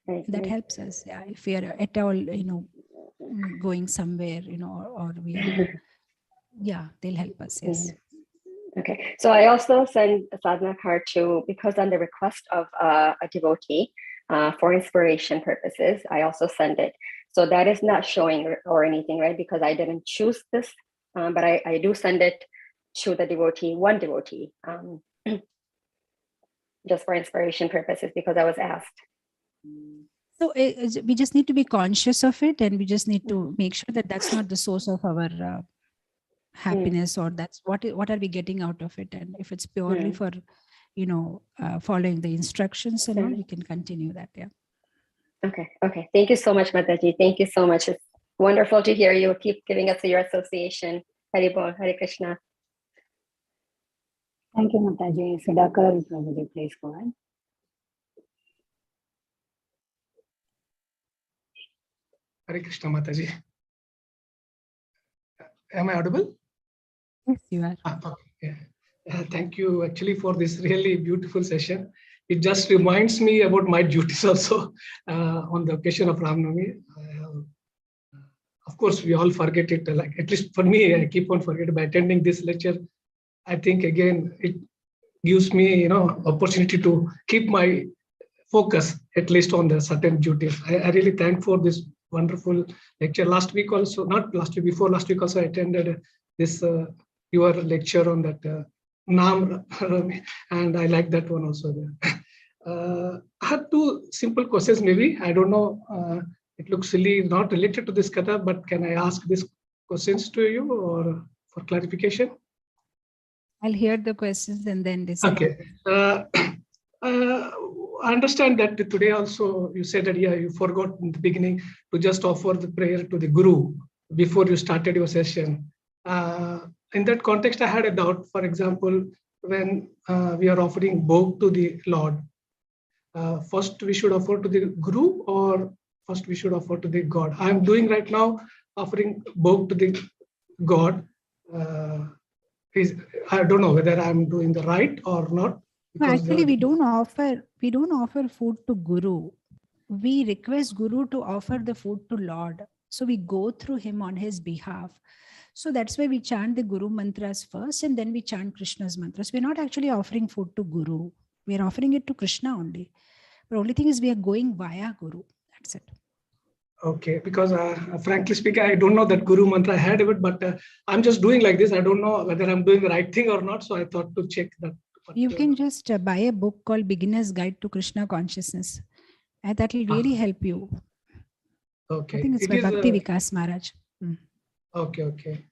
Right, That right. helps us, yeah. If we are at all, going somewhere, or we are, yeah, they'll help us. Yes. Okay, so I also send a sadhana card to, because on the request of a devotee for inspiration purposes, I also send it. So that is not showing or anything, right? Because I didn't choose this, but I do send it to the devotee, one devotee, just for inspiration purposes, because I was asked. So we just need to be conscious of it, and we just need to make sure that that's not the source of our happiness, or that's what are we getting out of it. And if it's purely for following the instructions and all, we can continue that. Yeah. Okay, thank you so much, Mataji. Thank you so much. It's wonderful to hear you. Keep giving us your association. Haribol, Hare Krishna. Thank you, Mataji. Sudhakar, Prabhuji, please go ahead. Hare Krishna, Mataji. Am I audible? Yes, you are. Okay. Thank you actually for this really beautiful session. It just reminds me about my duties also on the occasion of Ramnavami. Of course, we all forget it. Like, at least for me, I keep on forgetting. By attending this lecture, I think again it gives me, opportunity to keep my focus at least on the certain duties. I really thank for this wonderful lecture. Last week also, not last week, before last week also, I attended this your lecture on that Nam, and I like that one also. I have two simple questions. Maybe I don't know. It looks silly, not related to this katha, but can I ask these questions to you or for clarification? I'll hear the questions and then discuss. Okay. I understand that today also you said that, yeah, you forgot in the beginning to just offer the prayer to the Guru before you started your session. In that context, I had a doubt. For example, when we are offering bhog to the Lord, first we should offer to the Guru, or first we should offer to the God? I'm doing right now offering bhog to the God. I don't know whether I'm doing the right or not. No, actually, we don't offer food to Guru. We request Guru to offer the food to Lord. So we go through him on his behalf. So that's why we chant the Guru mantras first, and then we chant Krishna's mantras. We're not actually offering food to Guru. We're offering it to Krishna only. The only thing is we are going via Guru. That's it. Okay, because frankly speaking, I don't know that Guru mantra I had it, but I'm just doing like this. I don't know whether I'm doing the right thing or not. So I thought to check that. You can just buy a book called Beginner's Guide to Krishna Consciousness. And that will really help you. Okay. I think it's by Bhakti Vikas Maharaj. Okay.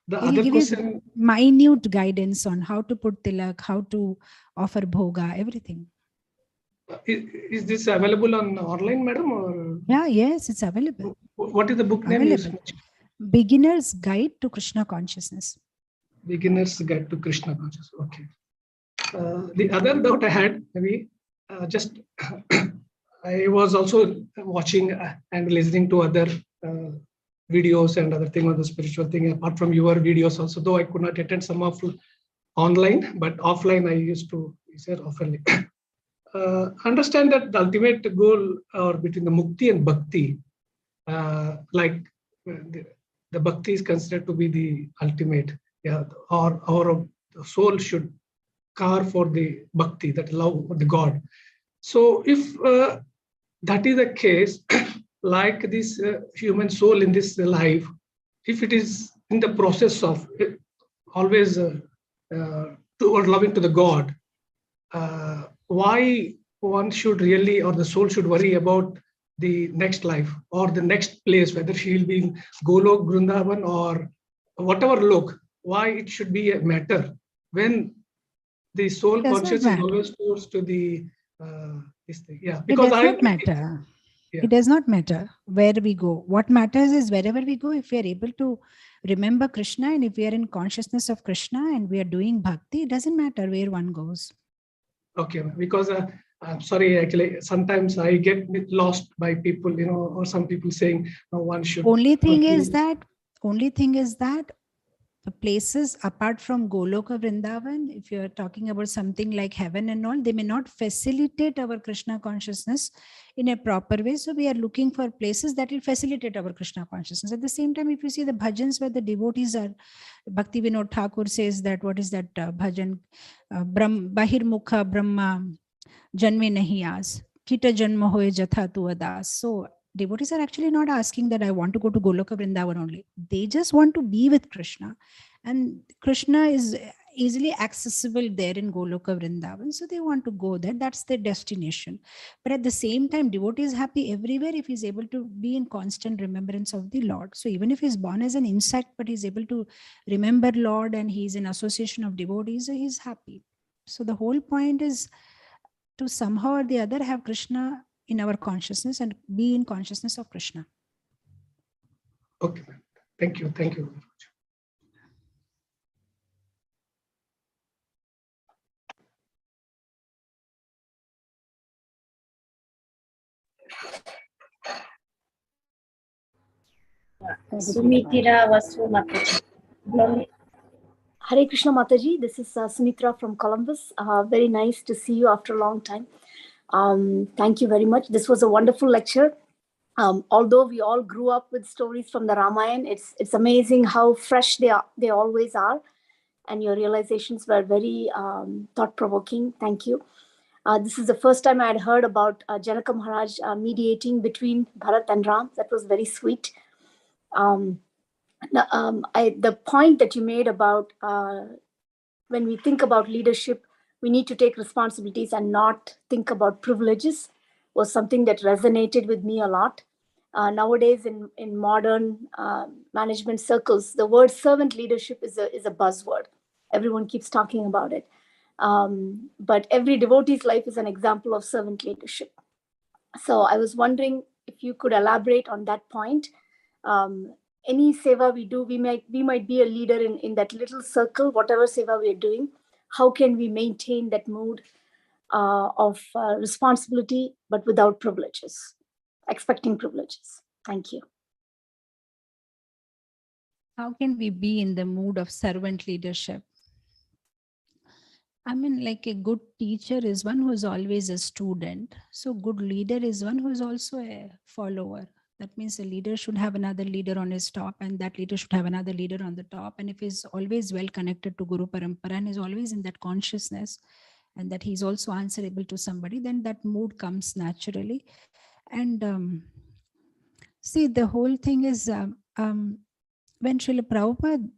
The He'll other give question. You minute guidance on how to put tilak, how to offer bhoga, everything. Is this available on online, madam? Or? Yeah, yes, it's available. What is the book name? Beginner's Guide to Krishna Consciousness. Beginner's Guide to Krishna Consciousness. Okay. The other doubt I had, maybe just I was also watching and listening to other videos and other thing on the spiritual thing, apart from your videos also, though I could not attend some of online, but offline I used to say often. Understand that the ultimate goal or between the mukti and bhakti, like the bhakti is considered to be the ultimate, yeah, or our soul should carve for the bhakti, that love for the God. So if that is the case, like this human soul in this life, if it is in the process of always toward loving to the God, why one should really, or the soul should worry about the next life or the next place, whether she will be in Golok, Vrindavan, or whatever lok, why it should be a matter when the soul conscious is always towards to the this thing. Yeah, because it does not matter. Yeah. It does not matter where we go. What matters is wherever we go, if we are able to remember Krishna, and if we are in consciousness of Krishna and we are doing bhakti, it doesn't matter where one goes. Okay, because I'm sorry, actually, sometimes I get lost by people, or some people saying one should. Only thing is that only thing is that the places apart from Goloka Vrindavan, if you're talking about something like heaven and all, they may not facilitate our Krishna consciousness in a proper way. So we are looking for places that will facilitate our Krishna consciousness. At the same time, if you see the bhajans where the devotees are, Bhakti Vinod Thakur says that, what is that bhajan? Bahir Mukha Brahma Janme Nahi Aas, Kita Janma Hoye Jatha Tu Adas. So devotees are actually not asking that I want to go to Goloka Vrindavan only. They just want to be with Krishna. And Krishna is easily accessible there in Goloka Vrindavan. So they want to go there. That's their destination. But at the same time, devotee is happy everywhere if he's able to be in constant remembrance of the Lord. So even if he's born as an insect, but he's able to remember Lord and he's in association of devotees, so he's happy. So the whole point is to somehow or the other have Krishna in our consciousness and be in consciousness of Krishna. Okay, ma'am. Thank you. Thank you very much. Sumitira Vasu Mataji. Hare Krishna Mataji, this is Sumitra from Columbus. Very nice to see you after a long time. Thank you very much. This was a wonderful lecture. Although we all grew up with stories from the Ramayana, it's amazing how fresh they always are. And your realizations were very thought-provoking. Thank you. This is the first time I had heard about Janaka Maharaj mediating between Bharat and Ram. That was very sweet. The point that you made about when we think about leadership, we need to take responsibilities and not think about privileges was something that resonated with me a lot. Nowadays, in modern management circles, the word servant leadership is a buzzword. Everyone keeps talking about it. But every devotee's life is an example of servant leadership. So I was wondering if you could elaborate on that point. Any seva we do, we might be a leader in that little circle, whatever seva we're doing. How can we maintain that mood of responsibility, but without privileges, expecting privileges? Thank you. How can we be in the mood of servant leadership? I mean, like a good teacher is one who is always a student. So good leader is one who is also a follower. That means a leader should have another leader on his top, and that leader should have another leader on the top. And if he's always well connected to Guru Parampara and is always in that consciousness, and that he's also answerable to somebody, then that mood comes naturally. And see, the whole thing is when Srila Prabhupada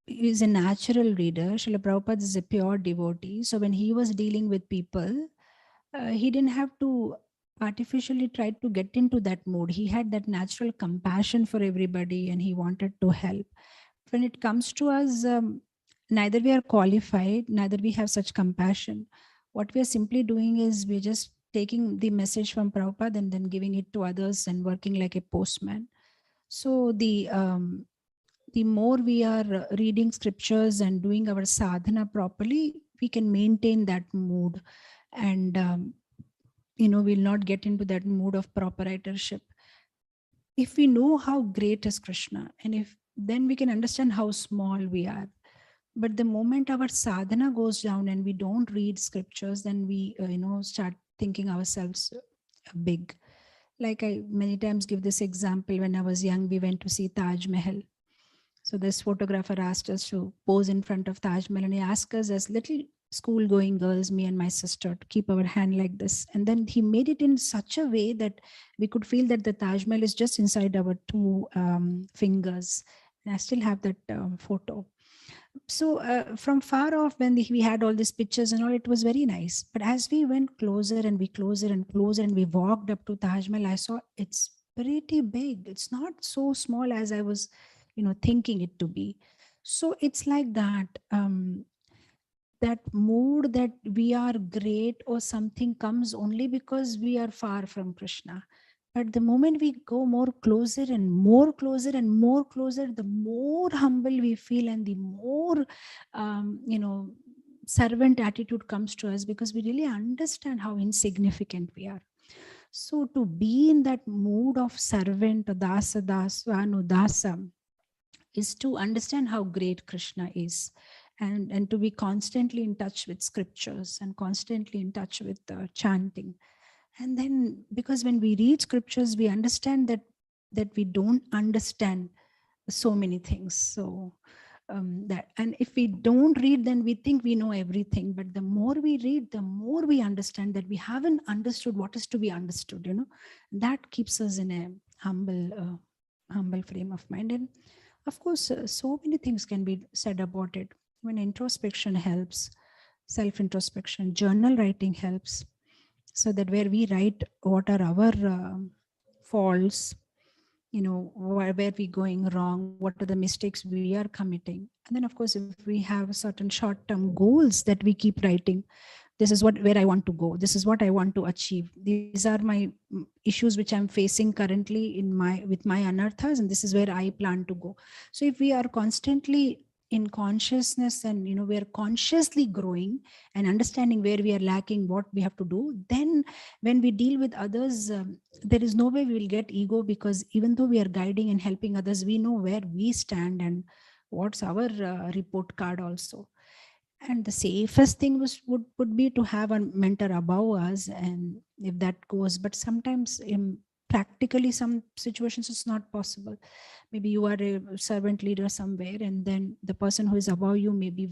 is a natural leader, Srila Prabhupada is a pure devotee. So when he was dealing with people, he didn't have to artificially try to get into that mood. He had that natural compassion for everybody and he wanted to help. When it comes to us, neither we are qualified, neither we have such compassion. What we are simply doing is we're just taking the message from Prabhupada and then giving it to others and working like a postman. So the more we are reading scriptures and doing our sadhana properly, we can maintain that mood and we'll not get into that mood of proprietorship. If we know how great is Krishna, and then we can understand how small we are. But the moment our sadhana goes down and we don't read scriptures, then we start thinking ourselves big. Like I many times give this example. When I was young, we went to see Taj Mahal. So this photographer asked us to pose in front of Taj Mahal, and he asked us as little school-going girls, me and my sister, to keep our hand like this. And then he made it in such a way that we could feel that the Taj Mahal is just inside our two fingers. And I still have that photo. So from far off, when we had all these pictures and all, it was very nice. But as we went closer and closer and we walked up to Taj Mahal, I saw it's pretty big. It's not so small as I was thinking it to be. So it's like that, that mood that we are great or something comes only because we are far from Krishna. But the moment we go more closer and more closer and more closer, the more humble we feel and the more, servant attitude comes to us, because we really understand how insignificant we are. So to be in that mood of servant, dasa, dasvanu, dasa, is to understand how great Krishna is, and to be constantly in touch with scriptures and constantly in touch with chanting. And then, because when we read scriptures, we understand that we don't understand so many things. So and if we don't read, then we think we know everything. But the more we read, the more we understand that we haven't understood what is to be understood. That keeps us in a humble frame of mind. And of course, so many things can be said about it. When introspection helps, self-introspection, journal writing helps, so that where we write what are our faults, where we're going wrong, what are the mistakes we are committing. And then of course, if we have certain short-term goals that we keep writing, this is where I want to go, this is what I want to achieve, these are my issues which I'm facing currently with my anarthas, and this is where I plan to go. So if we are constantly in consciousness, and we are consciously growing and understanding where we are lacking, what we have to do, then when we deal with others, there is no way we will get ego, because even though we are guiding and helping others, we know where we stand and what's our report card also. And the safest thing would be to have a mentor above us, and if that goes, but sometimes practically some situations it's not possible. Maybe you are a servant leader somewhere, and then the person who is above you may be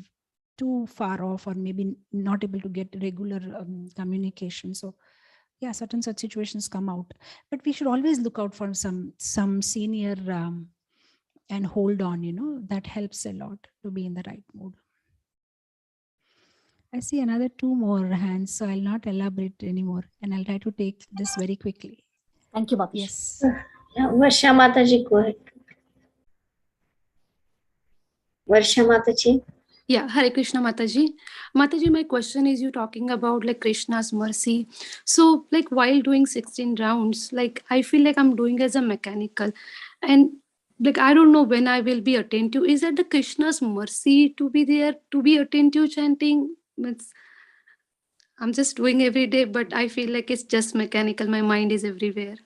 too far off, or maybe not able to get regular communication. So yeah, certain such situations come out, but we should always look out for some senior and hold on. That helps a lot to be in the right mood. I see another 2 more hands, so I'll not elaborate anymore, and I'll try to take this very quickly. Thank you, Mataji. Yes. Varsha Mataji, go ahead. Varsha Mataji. Yeah, Hare Krishna Mataji. Mataji, my question is, you talking about like Krishna's mercy. So like while doing 16 rounds, like I feel like I'm doing as a mechanical, and like I don't know when I will be attentive. Is that the Krishna's mercy to be there, to be attentive chanting? I'm just doing every day, but I feel like it's just mechanical. My mind is everywhere.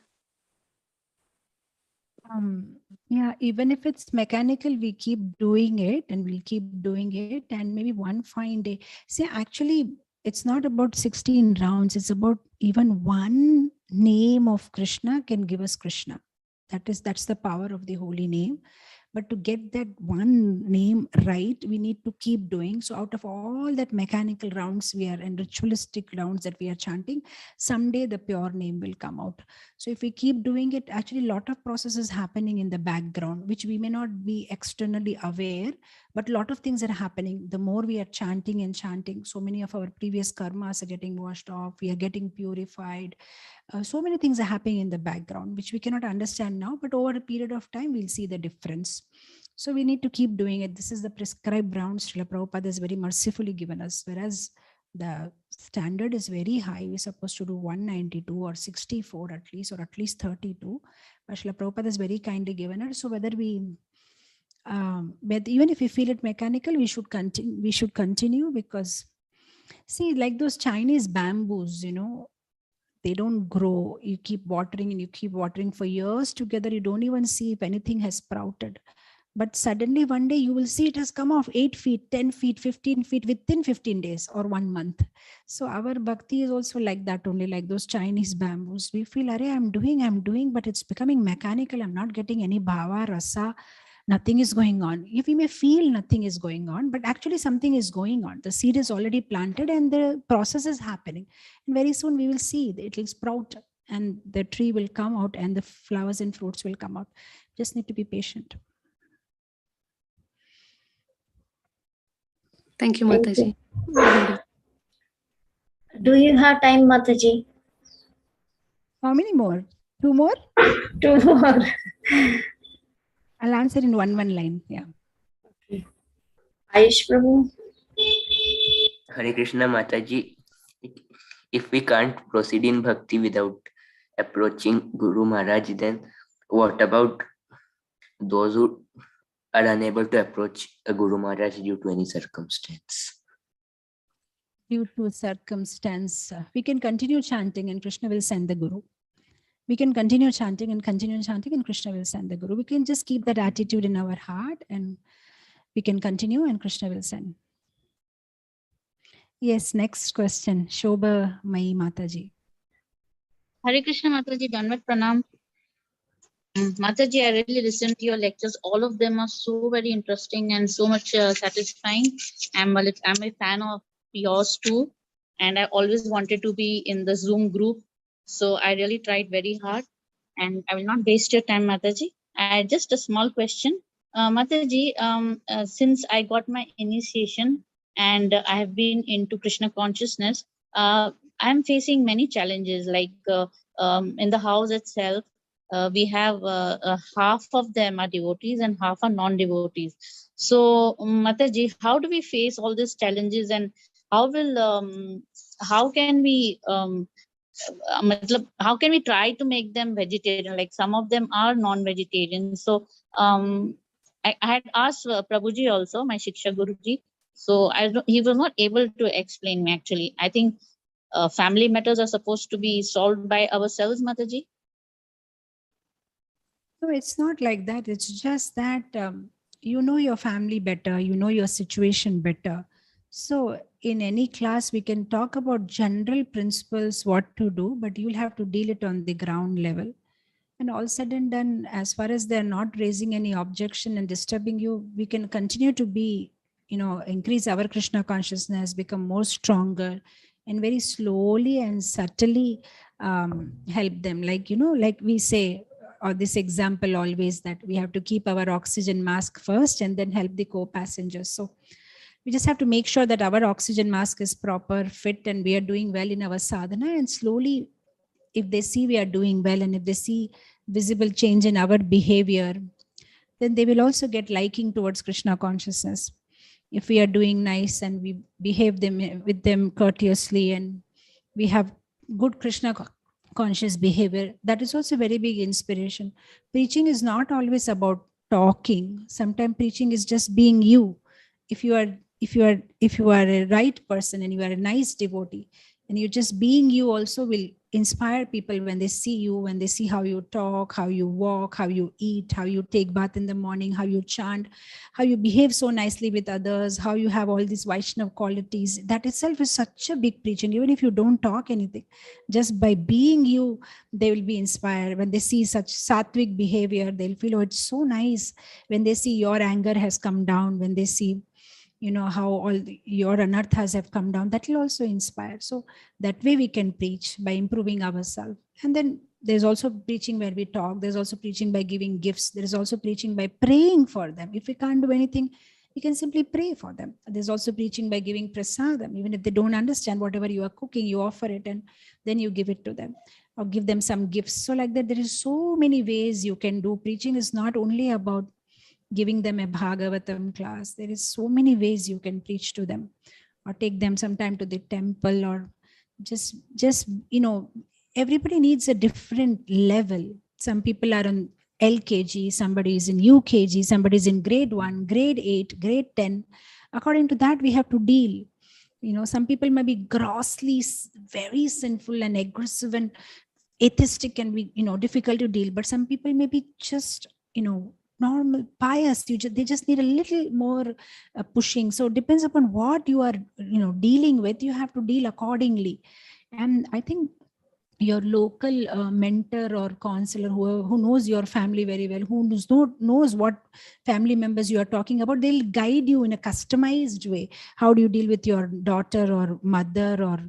Yeah, even if it's mechanical, we keep doing it, and we'll keep doing it, and maybe one fine day. See, actually, it's not about 16 rounds. It's about even one name of Krishna can give us Krishna. That's the power of the holy name. But to get that one name right, we need to keep doing. So out of all that mechanical rounds and ritualistic rounds that we are chanting, someday the pure name will come out. So if we keep doing it, actually a lot of processes happening in the background, which we may not be externally aware, but a lot of things are happening. The more we are chanting and chanting, so many of our previous karmas are getting washed off. We are getting purified. So many things are happening in the background, which we cannot understand now, but over a period of time, we'll see the difference. So we need to keep doing it. This is the prescribed rounds Srila Prabhupada has very mercifully given us, whereas the standard is very high. We're supposed to do 192 or 64 at least, or at least 32. But Srila Prabhupada has very kindly given it. So whether but even if we feel it mechanical, we should continue, because see, like those Chinese bamboos, they don't grow. You keep watering and you keep watering for years together. You don't even see if anything has sprouted. But suddenly one day you will see it has come off 8 feet, 10 feet, 15 feet within 15 days or 1 month. So our bhakti is also like that, only like those Chinese bamboos. We feel, I'm doing, but it's becoming mechanical. I'm not getting any bhava, rasa. Nothing is going on. If we may feel nothing is going on, but actually something is going on. The seed is already planted and the process is happening. And very soon we will see it will sprout and the tree will come out and the flowers and fruits will come out. Just need to be patient. Thank you, Mataji. Do you have time, Mataji? How many more? 2 more? 2 more. I'll answer in one line. Yeah. Okay. Ayush Prabhu. Hare Krishna Mataji. If we can't proceed in bhakti without approaching Guru Maharaj, then what about those who are unable to approach a Guru Maharaj due to any circumstance? Due to circumstance, we can continue chanting and Krishna will send the Guru. We can continue chanting and Krishna will send the Guru. We can just keep that attitude in our heart and we can continue and Krishna will send. Yes, next question. Shobha Mai Mataji. Hare Krishna Mataji, Danvat Pranam. Mataji, I really listened to your lectures. All of them are so very interesting and so much satisfying. I'm a fan of yours too. And I always wanted to be in the Zoom group. So I really tried very hard. And I will not waste your time, Mataji. Just a small question. Mataji, since I got my initiation and I have been into Krishna consciousness, I'm facing many challenges like in the house itself. We have half of them are devotees and half are non-devotees. So, Mataji, how do we face all these challenges and how can we how can we try to make them vegetarian? Like some of them are non-vegetarian. So I had asked Prabhuji also, my Shiksha Guruji. So he was not able to explain me actually. I think family matters are supposed to be solved by ourselves, Mataji. No, it's not like that. It's just that you know your family better, you know your situation better. So in any class, we can talk about general principles, what to do, but you'll have to deal it on the ground level. And all said and done, as far as they're not raising any objection and disturbing you, we can continue to be, increase our Krishna consciousness, become more stronger, and very slowly and subtly help them. Like we say, or this example always, that we have to keep our oxygen mask first and then help the co-passengers. So we just have to make sure that our oxygen mask is proper, fit, and we are doing well in our sadhana. And slowly, if they see we are doing well and if they see visible change in our behavior, then they will also get liking towards Krishna consciousness. If we are doing nice and we behave with them courteously and we have good Krishna conscious behavior, that is also very big inspiration. Preaching is not always about talking. Sometimes preaching is just being you. If you are a right person and you are a nice devotee, and you just being you also will inspire people when they see you, when they see how you talk, how you walk, how you eat, how you take bath in the morning, how you chant, how you behave so nicely with others, how you have all these Vaishnava qualities. That itself is such a big preaching. Even if you don't talk anything, just by being you, they will be inspired. When they see such sattvic behavior, they'll feel, oh, it's so nice. When they see your anger has come down, when they see how all your anarthas have come down, that will also inspire. So that way we can preach by improving ourselves. And then there's also preaching where we talk. There's also preaching by giving gifts. There is also preaching by praying for them. If we can't do anything, we can simply pray for them. There's also preaching by giving prasadam. Even if they don't understand whatever you are cooking, you offer it and then you give it to them or give them some gifts. So like that, there is so many ways you can do. Preaching is not only about giving them a Bhagavatam class. There is so many ways you can preach to them, or take them sometime to the temple, or just everybody needs a different level. Some people are on LKG, somebody is in UKG, somebody is in grade 1, grade 8, grade 10. According to that, we have to deal. Some people may be grossly very sinful and aggressive and atheistic and be difficult to deal, but some people may be just normal, pious. They just need a little more pushing. So it depends upon what you are dealing with. You have to deal accordingly. And I think your local mentor or counselor who knows your family very well, who knows what family members you are talking about, they'll guide you in a customized way. How do you deal with your daughter or mother or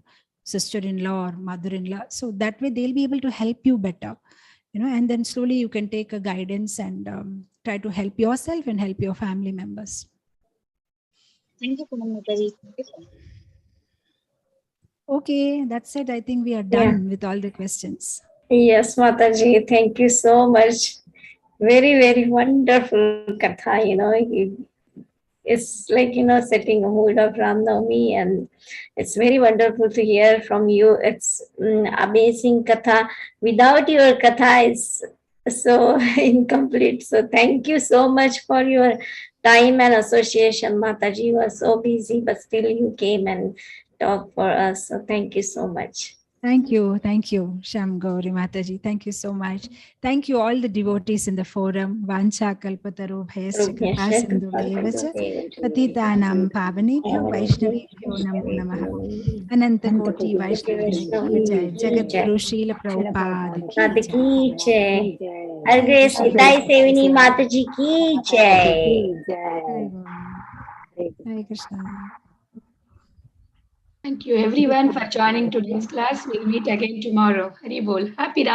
sister-in-law or mother-in-law? So that way they'll be able to help you better. And then slowly you can take a guidance and try to help yourself and help your family members. Thank you, Mataji. Okay, that's it. I think we are done with all the questions. Yes, Mataji, thank you so much. Very, very wonderful katha, It's like, setting a mood of Ram Navami, and it's very wonderful to hear from you. It's amazing katha. Without your katha, it's so incomplete. So thank you so much for your time and association. Mataji, you were so busy, but still you came and talked for us. So thank you so much. Thank you, Sham Gauri Mataji. Thank you so much. Thank you all the devotees in the forum. Vancha kalpataru bhayasya kripa sindhu devacha patitanam pavanebhyo vaishnavebhyo namo namaha. Ananta Koti Vaishnavi ki jai. Jagat Guru Srila Prabhupada ki jai. Har Grace Nitai Sevini Mataji ki jai. Hare Krishna. Thank you everyone for joining today's class. We'll meet again tomorrow. Hari Bol. Happy Ram.